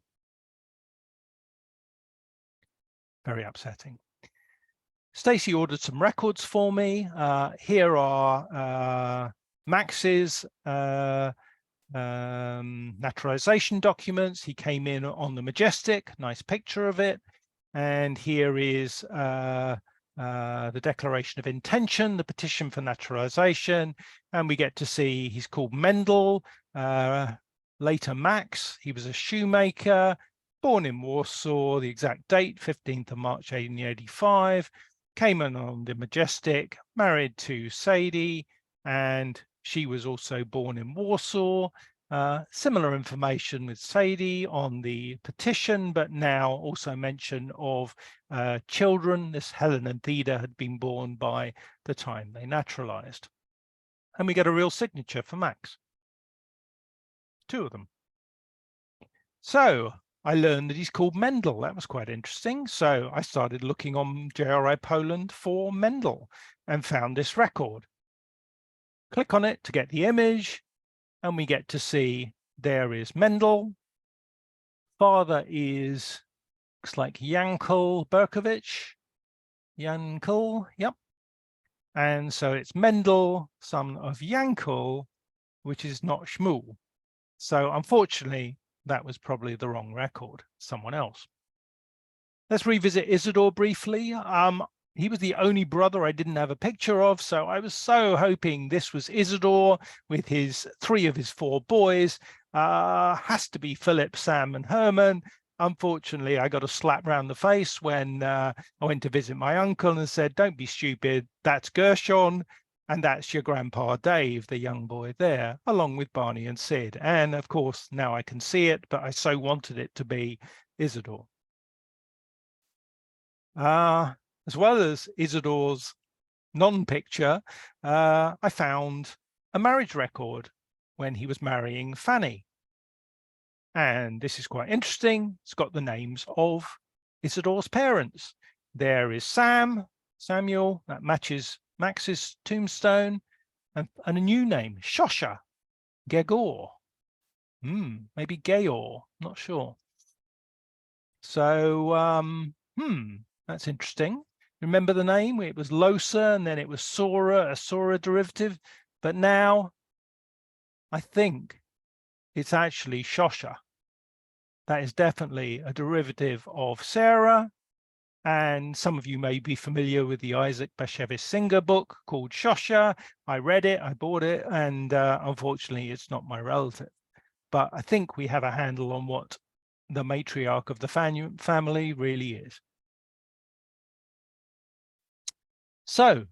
Very upsetting. Stacey ordered some records for me. Here are Max's naturalization documents. He came in on the Majestic, nice picture of it. And here is the declaration of intention, the petition for naturalization. And we get to see he's called Mendel, later Max. He was a shoemaker, born in Warsaw, the exact date, 15th of March, 1885. Came in on the Majestic, married to Sadie, and she was also born in Warsaw. Similar information with Sadie on the petition, but now also mention of children. This Helen and Theda had been born by the time they naturalized. And we get a real signature for Max. 2 of them. So I learned that he's called Mendel. That was quite interesting. So I started looking on JRI Poland for Mendel and found this record. Click on it to get the image, and we get to see there is Mendel. Father is, looks like Yankel Berkovich. Yankel, yep. And so it's Mendel, son of Yankel, which is not Shmuel. So unfortunately, that was probably the wrong record, someone else. Let's revisit Isidore briefly. He was the only brother I didn't have a picture of, so I was so hoping this was Isidore with his 3 of his 4 boys. Has to be Philip, Sam, and Herman. Unfortunately, I got a slap round the face when I went to visit my uncle and said, "Don't be stupid, that's Gershon, and that's your grandpa Dave," the young boy there, along with Barney and Sid. And of course, now I can see it, but I so wanted it to be Isidore. As well as Isidore's non-picture, I found a marriage record when he was marrying Fanny. And this is quite interesting. It's got the names of Isidore's parents. There is Samuel, that matches Max's tombstone, and a new name, Shosha, Gegor. Maybe Geor, not sure. So, that's interesting. Remember the name? It was Losa, and then it was Sora, a Sora derivative. But now I think it's actually Shosha. That is definitely a derivative of Sarah. And some of you may be familiar with the Isaac Bashevis Singer book called Shosha. I read it, I bought it, and unfortunately, it's not my relative. But I think we have a handle on what the matriarch of the family really is. So,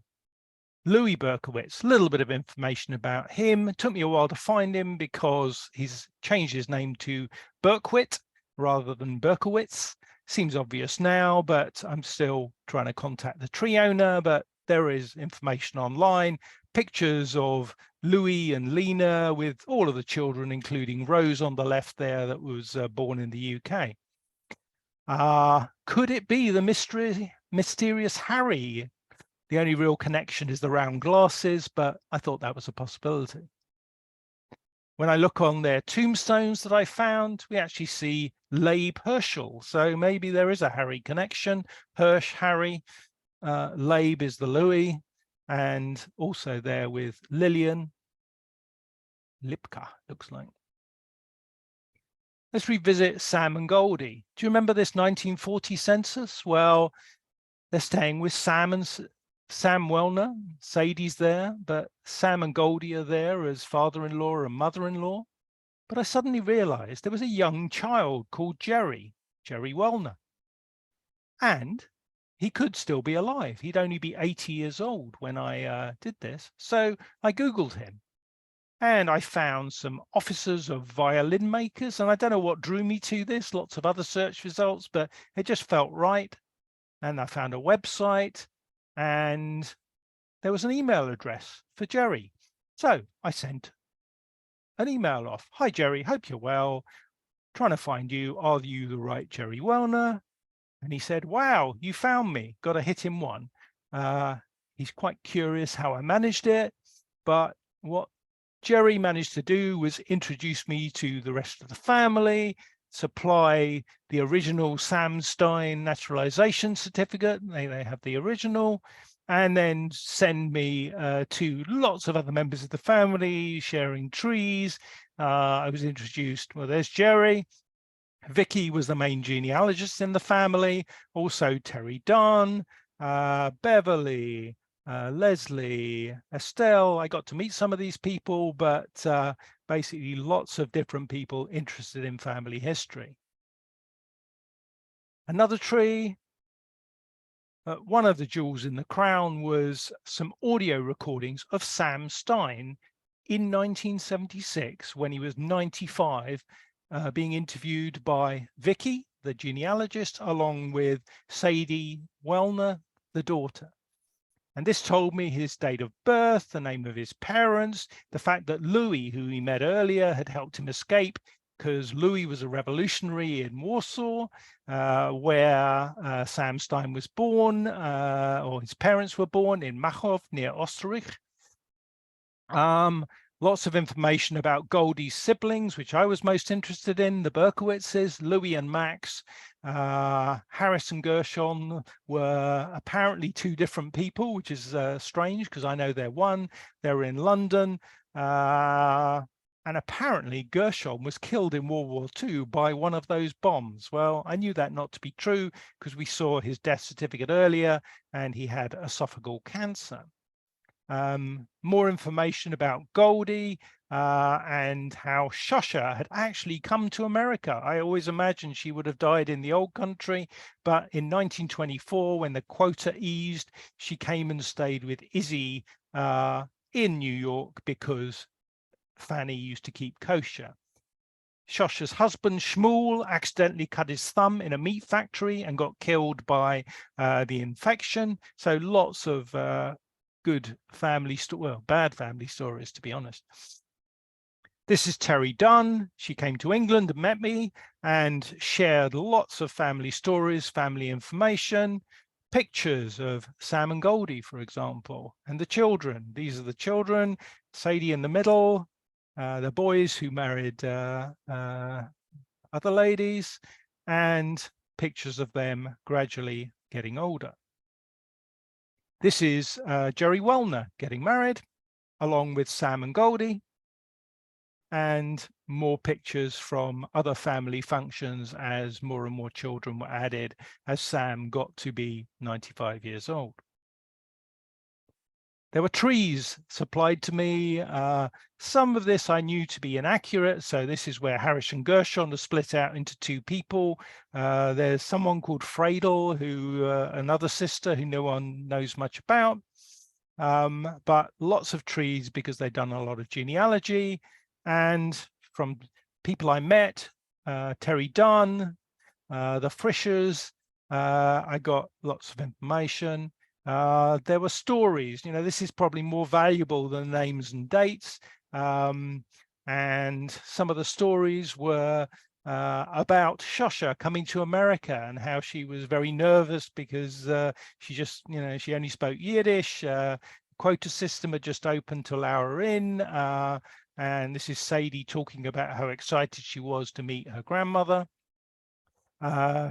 Louis Berkowitz, a little bit of information about him. It took me a while to find him because he's changed his name to Berkwit rather than Berkowitz. Seems obvious now, but I'm still trying to contact the tree owner, but there is information online, pictures of Louis and Lena with all of the children, including Rose on the left there that was born in the UK. Could it be the mysterious Harry? The only real connection is the round glasses, but I thought that was a possibility. When I look on their tombstones that I found, we actually see Leib Herschel. So maybe there is a Harry connection. Hirsch, Harry, Leib is the Louis, and also there with Lillian Lipka, looks like. Let's revisit Sam and Goldie. Do you remember this 1940 census? Well, they're staying with Sam Wellner. Sadie's there, but Sam and Goldie are there as father-in-law and mother-in-law. But I suddenly realized there was a young child called Jerry Wellner. And he could still be alive. He'd only be 80 years old when I did this. So I Googled him. And I found some officers of violin makers. And I don't know what drew me to this, lots of other search results, but it just felt right. And I found a website. and there was an email address for Jerry. So I sent an email off. Hi, Jerry, hope you're well. Trying to find you. Are you the right Jerry Wellner? And he said, wow, you found me. Got to hit him one. He's quite curious how I managed it. But what Jerry managed to do was introduce me to the rest of the family, supply the original Sam Stein naturalization certificate. They have the original, and then send me to lots of other members of the family, sharing trees. I was introduced, well, there's Jerry. Vicky was the main genealogist in the family, also Terry Dunn, Beverly, Leslie, Estelle. I got to meet some of these people, but basically lots of different people interested in family history. Another tree, one of the jewels in the crown was some audio recordings of Sam Stein in 1976 when he was 95, being interviewed by Vicky, the genealogist, along with Sadie Wellner, the daughter. And this told me his date of birth, the name of his parents, the fact that Louis, who we met earlier, had helped him escape because Louis was a revolutionary in Warsaw, where Sam Stein was born, or his parents were born in Machów near Ostrich. Lots of information about Goldie's siblings, which I was most interested in, the Berkowitzes, Louis and Max. Harris and Gershon were apparently two different people, which is strange because I know they're one. They're in London. And apparently Gershon was killed in World War II by one of those bombs. Well, I knew that not to be true because we saw his death certificate earlier and he had esophageal cancer. More information about Goldie and how Shosha had actually come to America. I always imagined she would have died in the old country, but in 1924, when the quota eased, she came and stayed with Izzy in New York because Fanny used to keep kosher. Shosha's husband, Shmuel, accidentally cut his thumb in a meat factory and got killed by the infection. So lots of good family, well, bad family stories, to be honest. This is Terry Dunn. She came to England and met me and shared lots of family stories, family information, pictures of Sam and Goldie, for example, and the children. These are the children, Sadie in the middle, the boys who married other ladies, and pictures of them gradually getting older. This is Jerry Wellner getting married, along with Sam and Goldie, and more pictures from other family functions as more and more children were added as Sam got to be 95 years old. There were trees supplied to me. Some of this I knew to be inaccurate. So this is where Harris and Gershon are split out into two people. There's someone called Fradel, who another sister who no one knows much about. But lots of trees because they've done a lot of genealogy. And from people I met, Terry Dunn, the Frischers, I got lots of information. There were stories, you know, this is probably more valuable than names and dates. And some of the stories were about Shosha coming to America and how she was very nervous because she just, you know, she only spoke Yiddish. Quota system had just opened to allow her in. And this is Sadie talking about how excited she was to meet her grandmother.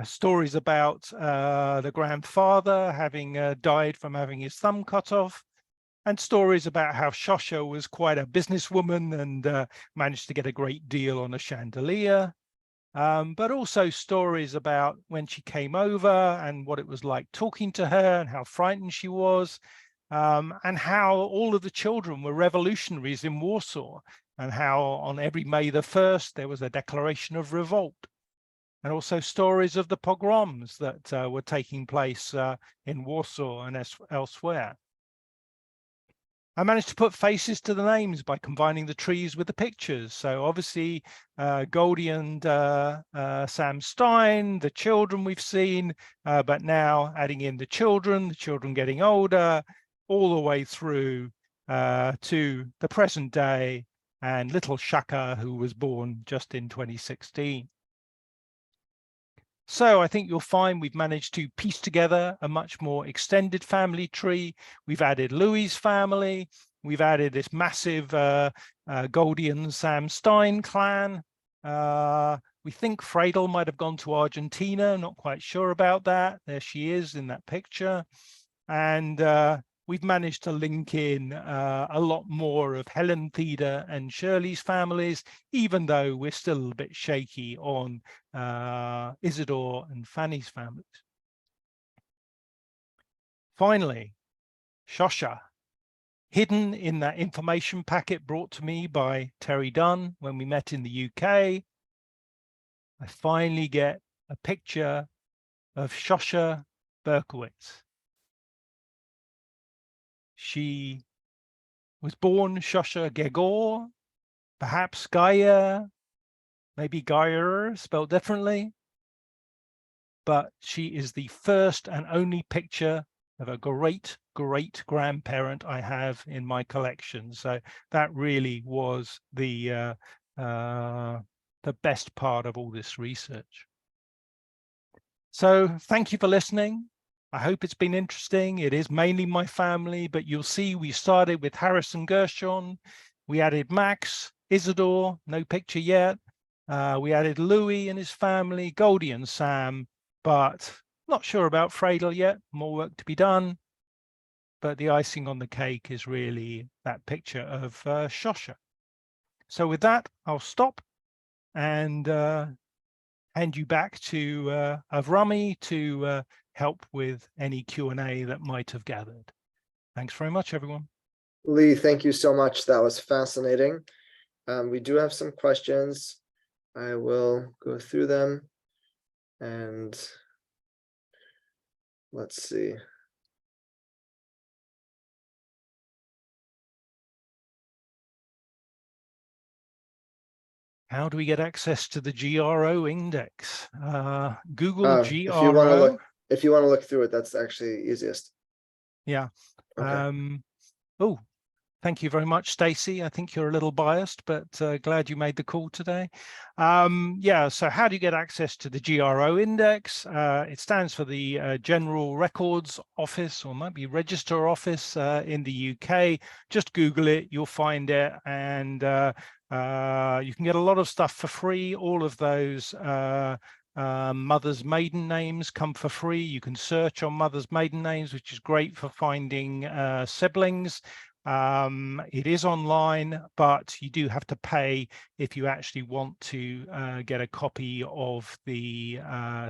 Stories about the grandfather having died from having his thumb cut off, and stories about how Shosha was quite a businesswoman and managed to get a great deal on a chandelier. But also stories about when she came over and what it was like talking to her and how frightened she was, and how all of the children were revolutionaries in Warsaw, and how on every May the 1st there was a declaration of revolt. And also stories of the pogroms that were taking place in Warsaw and elsewhere. I managed to put faces to the names by combining the trees with the pictures. So obviously Goldie and Sam Stein, the children we've seen, but now adding in the children getting older, all the way through to the present day, and little Shaka, who was born just in 2016. So I think you'll find we've managed to piece together a much more extended family tree. We've added Louis's family. We've added this massive Goldie and Sam Stein clan. We think Fradel might have gone to Argentina, not quite sure about that. There she is in that picture. And we've managed to link in a lot more of Helen, Theda and Shirley's families, even though we're still a bit shaky on Isidore and Fanny's families. Finally, Shosha, hidden in that information packet brought to me by Terry Dunn when we met in the UK. I finally get a picture of Shosha Berkowitz. She was born Shosha Gegor, perhaps Gaia, maybe Gaia spelled differently, but she is the first and only picture of a great-great-grandparent I have in my collection. So that really was the best part of all this research. So thank you for listening. I hope it's been interesting. It is mainly my family, but you'll see we started with Harrison Gershon. We added Max, Isidore, no picture yet. We added Louis and his family, Goldie and Sam, but not sure about Fradel yet. More work to be done. But the icing on the cake is really that picture of Shosha. So with that, I'll stop and hand you back to Avrami to help with any Q&A that might have gathered. Thanks very much, everyone. Leigh, thank you so much. That was fascinating. We do have some questions. I will go through them and let's see. How do we get access to the GRO index? Google GRO. If you want to look through it, that's actually easiest. Yeah. Okay. Oh, thank you very much, Stacey. I think you're a little biased, but glad you made the call today. Yeah, so how do you get access to the GRO index? It stands for the General Records Office, or might be Register Office in the UK. Just Google it, you'll find it, and you can get a lot of stuff for free. All of those mother's maiden names come for free. You can search on mother's maiden names, which is great for finding siblings. It is online, but you do have to pay if you actually want to get a copy of the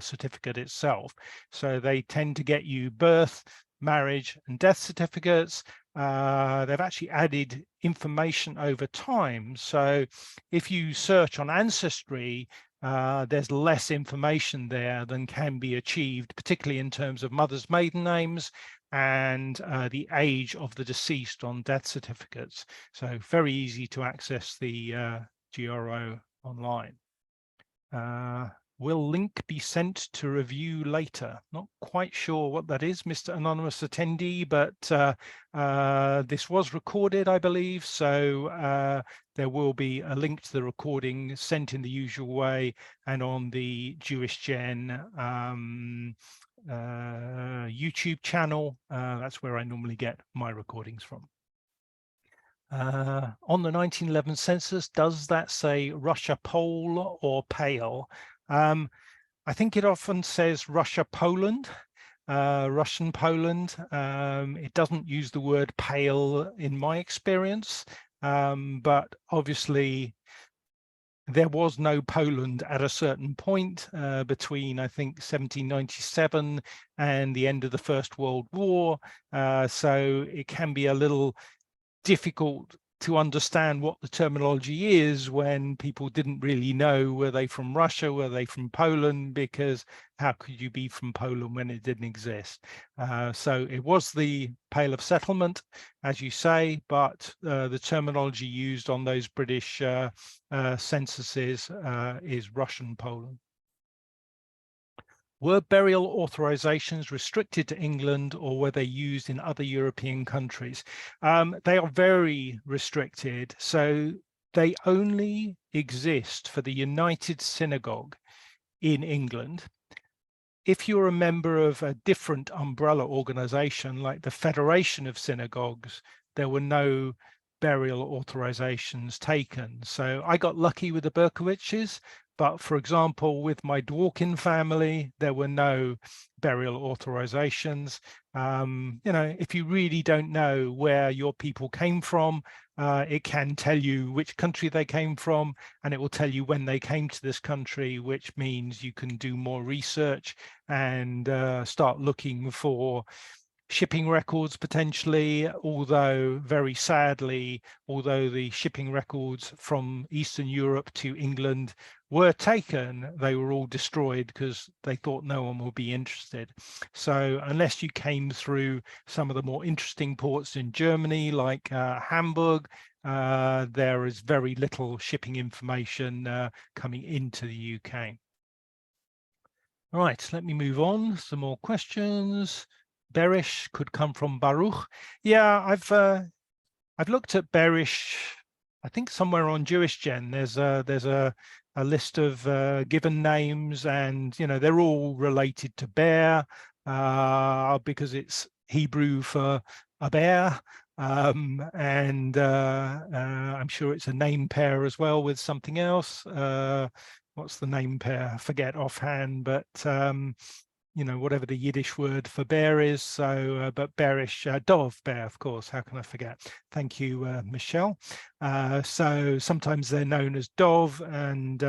certificate itself. So they tend to get you birth, marriage and death certificates. They've actually added information over time. So if you search on Ancestry, there's less information there than can be achieved, particularly in terms of mother's maiden names and the age of the deceased on death certificates. So very easy to access the GRO online. Will link be sent to review later? Not quite sure what that is, Mr. Anonymous Attendee, but this was recorded, I believe. So there will be a link to the recording sent in the usual way and on the JewishGen YouTube channel. That's where I normally get my recordings from. On the 1911 census, does that say Russia Pole or Pale? I think it often says Russia Poland, Russian Poland. It doesn't use the word pale in my experience, but obviously there was no Poland at a certain point between, I think, 1797 and the end of the First World War. So it can be a little difficult to understand what the terminology is when people didn't really know, were they from Russia, were they from Poland, because how could you be from Poland when it didn't exist? So it was the Pale of Settlement, as you say, but the terminology used on those British censuses is Russian Poland. Were burial authorizations restricted to England, or were they used in other European countries? They are very restricted. So they only exist for the United Synagogue in England. If you're a member of a different umbrella organization, like the Federation of Synagogues, there were no burial authorizations taken. So I got lucky with the Berkowiczes. But for example, with my Dworkin family, there were no burial authorizations. You know, if you really don't know where your people came from, it can tell you which country they came from, and it will tell you when they came to this country, which means you can do more research and start looking for shipping records potentially, although very sadly, although the shipping records from Eastern Europe to England were taken, they were all destroyed because they thought no one would be interested. So unless you came through some of the more interesting ports in Germany, like Hamburg, there is very little shipping information coming into the UK. All right, let me move on. Some more questions. Berish could come from Baruch. Yeah, I've looked at Berish. I think somewhere on JewishGen there's a list of given names, and you know they're all related to bear because it's Hebrew for a bear, and I'm sure it's a name pair as well with something else. What's the name pair? I forget offhand, but you know, whatever the Yiddish word for bear is. So, but bearish, dove, bear, of course. How can I forget? Thank you, Michelle. So sometimes they're known as dove, and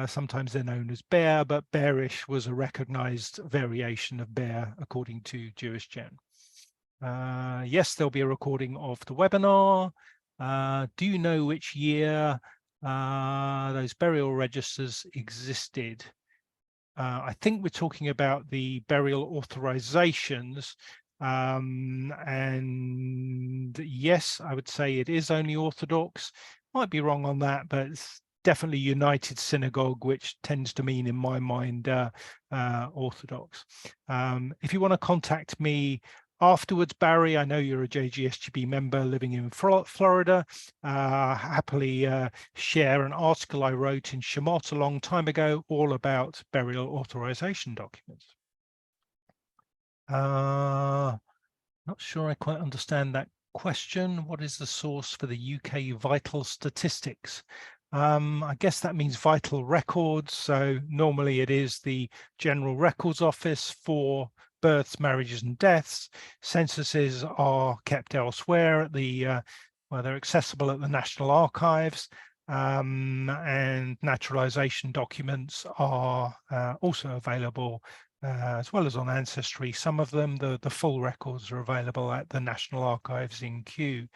sometimes they're known as bear, but bearish was a recognized variation of bear according to JewishGen. Yes, there'll be a recording of the webinar. Do you know which year those burial registers existed? I think we're talking about the burial authorizations, and yes, I would say it is only Orthodox. Might be wrong on that, but it's definitely United Synagogue, which tends to mean in my mind Orthodox. If you want to contact me afterwards, Barry, I know you're a JGSGB member living in Florida. Happily share an article I wrote in Shemot a long time ago, all about burial authorization documents. Not sure I quite understand that question. What is the source for the UK vital statistics? I guess that means vital records. So normally it is the General Records Office for births, marriages and deaths. Censuses are kept elsewhere at the, well, they're accessible at the National Archives, and naturalization documents are also available as well as on Ancestry. Some of them, the full records are available at the National Archives in Kew.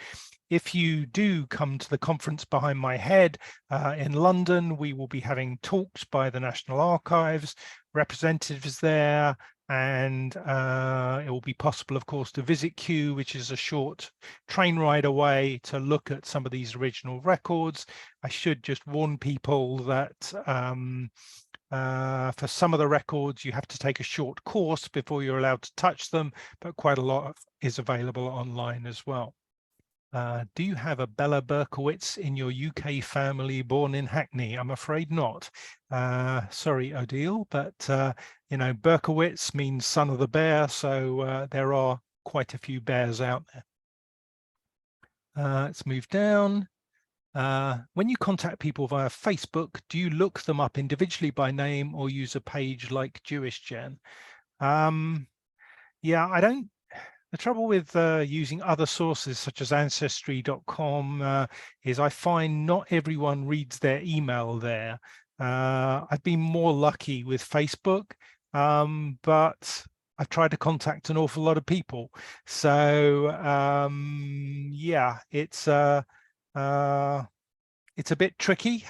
If you do come to the conference behind my head in London, we will be having talks by the National Archives, representatives there, and it will be possible, of course, to visit Kew, which is a short train ride away, to look at some of these original records. I should just warn people that for some of the records, you have to take a short course before you're allowed to touch them, but quite a lot is available online as well. Do you have a Bella Berkowitz in your UK family born in Hackney? I'm afraid not. Sorry, Odile, but you know, Berkowitz means son of the bear, so there are quite a few bears out there. Let's move down. When you contact people via Facebook, do you look them up individually by name or use a page like JewishGen? Yeah, I don't. The trouble with using other sources such as Ancestry.com is I find not everyone reads their email there. I've been more lucky with Facebook, but I've tried to contact an awful lot of people. So yeah, it's a bit tricky.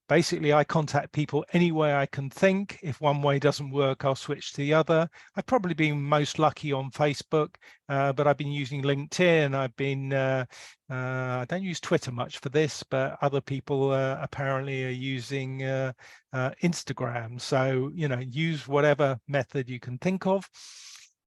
Basically, I contact people any way I can think. If one way doesn't work, I'll switch to the other. I've probably been most lucky on Facebook, but I've been using LinkedIn. I've been, I don't use Twitter much for this, but other people apparently are using Instagram. So, you know, use whatever method you can think of.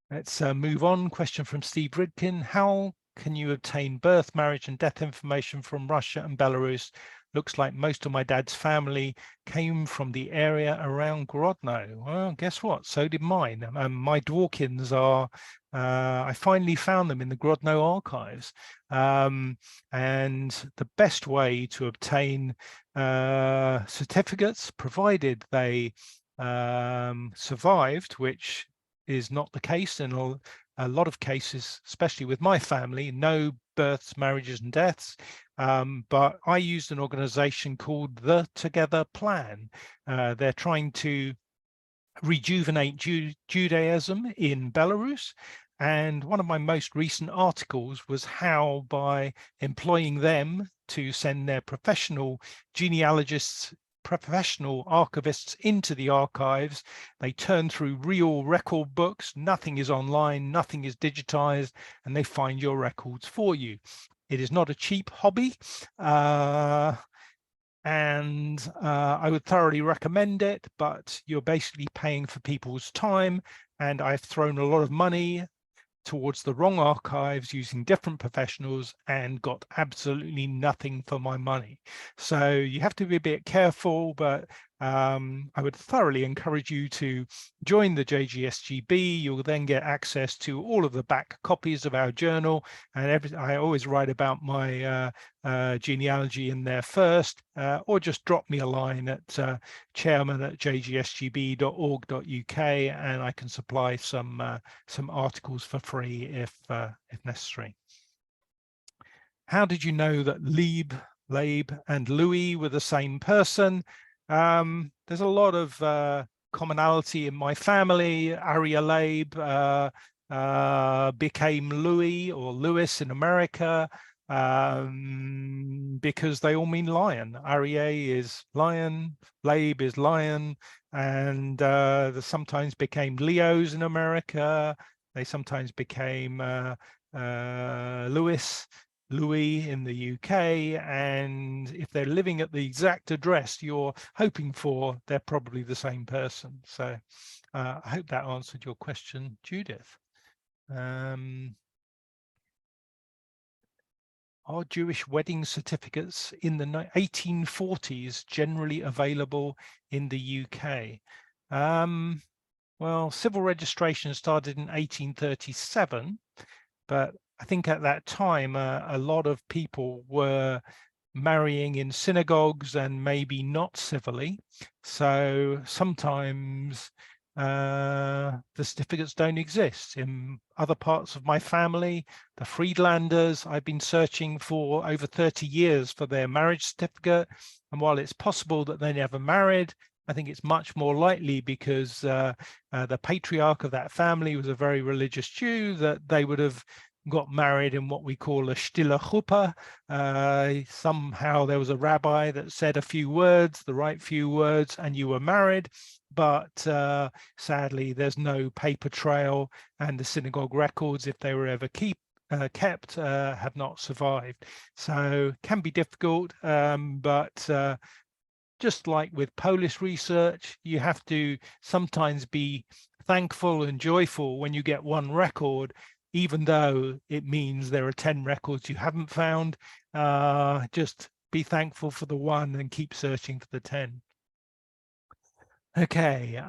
Let's move on. Question from Steve Ridkin. How can you obtain birth, marriage, and death information from Russia and Belarus? Looks like most of my dad's family came from the area around Grodno. Well, guess what? So did mine. My Dworkins are, I finally found them in the Grodno archives. And the best way to obtain certificates, provided they survived, which is not the case in a lot of cases, especially with my family, no births, marriages, and deaths. But I used an organization called the Together Plan. They're trying to rejuvenate Judaism in Belarus. And one of my most recent articles was how, by employing them to send their professional genealogists, professional archivists into the archives, they turn through real record books. Nothing is online, nothing is digitized, and they find your records for you. It is not a cheap hobby, and I would thoroughly recommend it, but you're basically paying for people's time, and I've thrown a lot of money towards the wrong archives using different professionals and got absolutely nothing for my money. So you have to be a bit careful, but I would thoroughly encourage you to join the JGSGB. You'll then get access to all of the back copies of our journal, and I always write about my genealogy in there first, or just drop me a line at chairman@jgsgb.org.uk, and I can supply some articles for free if necessary. How did you know that Leigh and Louis were the same person? There's a lot of commonality in my family. Arya Leib became Louis or Lewis in America because they all mean lion. Arya is lion, Leib is lion, and they sometimes became Leos in America. They sometimes became Louis in the UK, and if they're living at the exact address you're hoping for, they're probably the same person. So I hope that answered your question, Judith. Are Jewish wedding certificates in the 1840s generally available in the UK? Well, civil registration started in 1837, but I think at that time, a lot of people were marrying in synagogues and maybe not civilly. So sometimes the certificates don't exist. In other parts of my family, the Friedlanders, I've been searching for over 30 years for their marriage certificate. And while it's possible that they never married, I think it's much more likely, because the patriarch of that family was a very religious Jew, that they would have got married in what we call a stille chuppah. Somehow there was a rabbi that said a few words, the right few words, and you were married. But sadly, there's no paper trail, and the synagogue records, if they were ever kept, have not survived. So can be difficult, but just like with Polish research, you have to sometimes be thankful and joyful when you get one record, even though it means there are 10 records you haven't found. Just be thankful for the one and keep searching for the 10. Okay,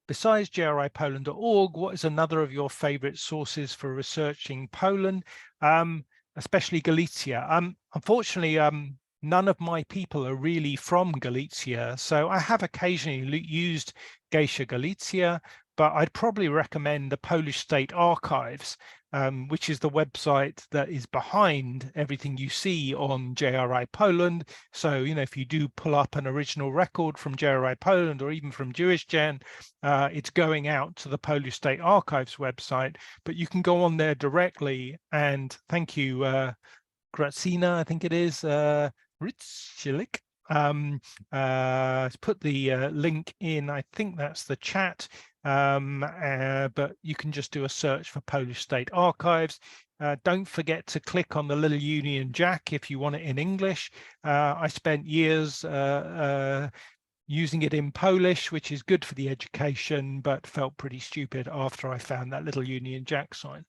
besides jripoland.org, what is another of your favorite sources for researching Poland, especially Galicia? Unfortunately, none of my people are really from Galicia, so I have occasionally used Geisha Galicia, but I'd probably recommend the Polish State Archives, which is the website that is behind everything you see on JRI Poland. So, you know, if you do pull up an original record from JRI Poland or even from JewishGen, it's going out to the Polish State Archives website, but you can go on there directly. And thank you, Gracina, I think it is, Ritzchilik. Put the link in, I think that's the chat, but you can just do a search for Polish State Archives. Don't forget to click on the little Union Jack if you want it in English. I spent years using it in Polish, which is good for the education, but felt pretty stupid after I found that little Union Jack sign.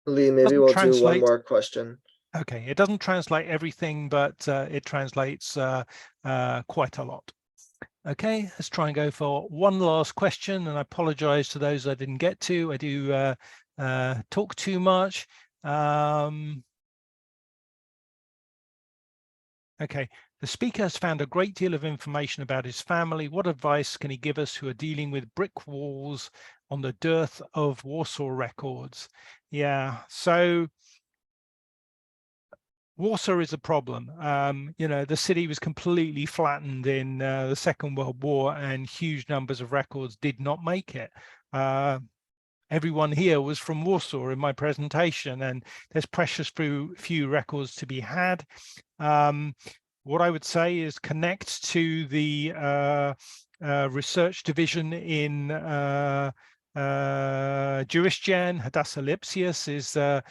Leigh, maybe we'll do one more question. Okay, it doesn't translate everything, but it translates quite a lot. Okay, let's try and go for one last question, and I apologize to those I didn't get to. I do talk too much. Okay, the speaker has found a great deal of information about his family. What advice can he give us who are dealing with brick walls on the dearth of Warsaw records? Yeah, so Warsaw is a problem. You know, the city was completely flattened in the Second World War, and huge numbers of records did not make it. Everyone here was from Warsaw in my presentation, and there's precious few records to be had. What I would say is connect to the research division in JewishGen. Hadassah Lipsius is the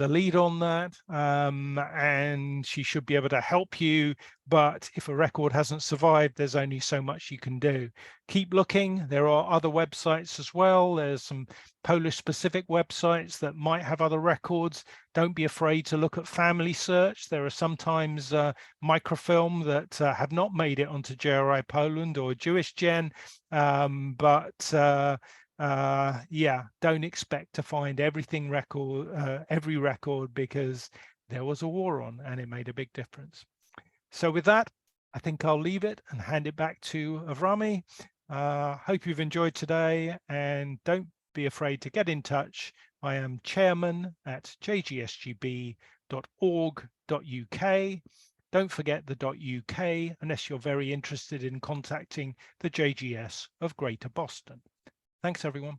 lead on that, and she should be able to help you. But if a record hasn't survived, there's only so much you can do. Keep looking. There are other websites as well. There's some Polish specific websites that might have other records. Don't be afraid to look at family search. There are sometimes microfilm that have not made it onto JRI Poland or JewishGen, yeah, don't expect to find every record, because there was a war on and it made a big difference. So with that, I think I'll leave it and hand it back to Avrami. Hope you've enjoyed today, and don't be afraid to get in touch. I am chairman at JGSGB.org.uk. Don't forget the .uk unless you're very interested in contacting the JGS of Greater Boston. Thanks, everyone.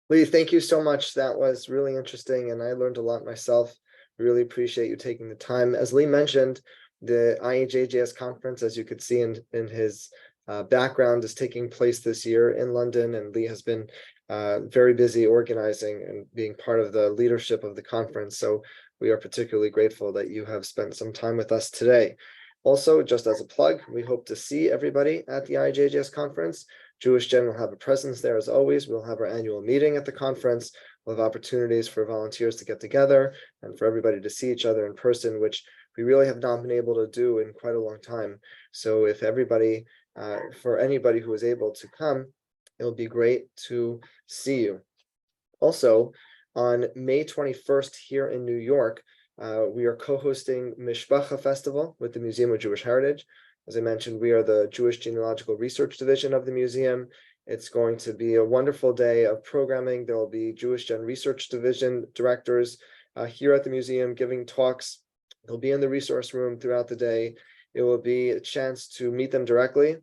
Leigh, thank you so much. That was really interesting, and I learned a lot myself. Really appreciate you taking the time. As Leigh mentioned, the IEJJS conference, as you could see in his background, is taking place this year in London, and Leigh has been very busy organizing and being part of the leadership of the conference. So we are particularly grateful that you have spent some time with us today. Also, just as a plug, we hope to see everybody at the IEJJS conference. JewishGen will have a presence there as always. We'll have our annual meeting at the conference. We'll have opportunities for volunteers to get together and for everybody to see each other in person, which we really have not been able to do in quite a long time. So if everybody, for anybody who is able to come, it'll be great to see you. Also, on May 21st here in New York, we are co-hosting Mishpacha Festival with the Museum of Jewish Heritage. As I mentioned, we are the Jewish Genealogical Research Division of the museum. It's going to be a wonderful day of programming. There will be Jewish Gen Research Division directors here at the museum giving talks. They'll be in the resource room throughout the day. It will be a chance to meet them directly,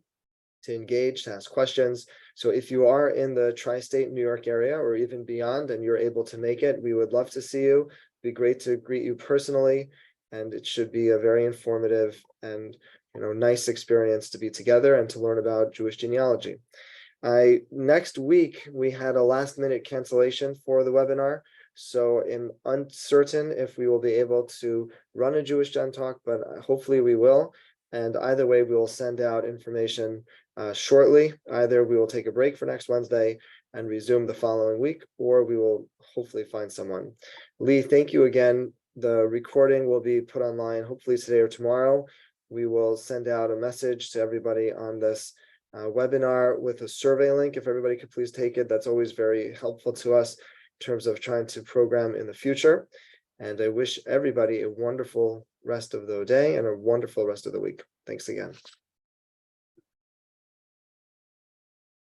to engage, to ask questions. So if you are in the tri-state New York area or even beyond and you're able to make it, we would love to see you. It'd be great to greet you personally, and it should be a very informative and nice experience to be together and to learn about Jewish genealogy. Next week, we had a last-minute cancellation for the webinar, so I'm uncertain if we will be able to run a Jewish Gen talk, but hopefully we will. And either way, we will send out information shortly. Either we will take a break for next Wednesday and resume the following week, or we will hopefully find someone. Leigh, thank you again. The recording will be put online hopefully today or tomorrow. We will send out a message to everybody on this webinar with a survey link. If everybody could please take it, that's always very helpful to us in terms of trying to program in the future. And I wish everybody a wonderful rest of the day and a wonderful rest of the week. Thanks again.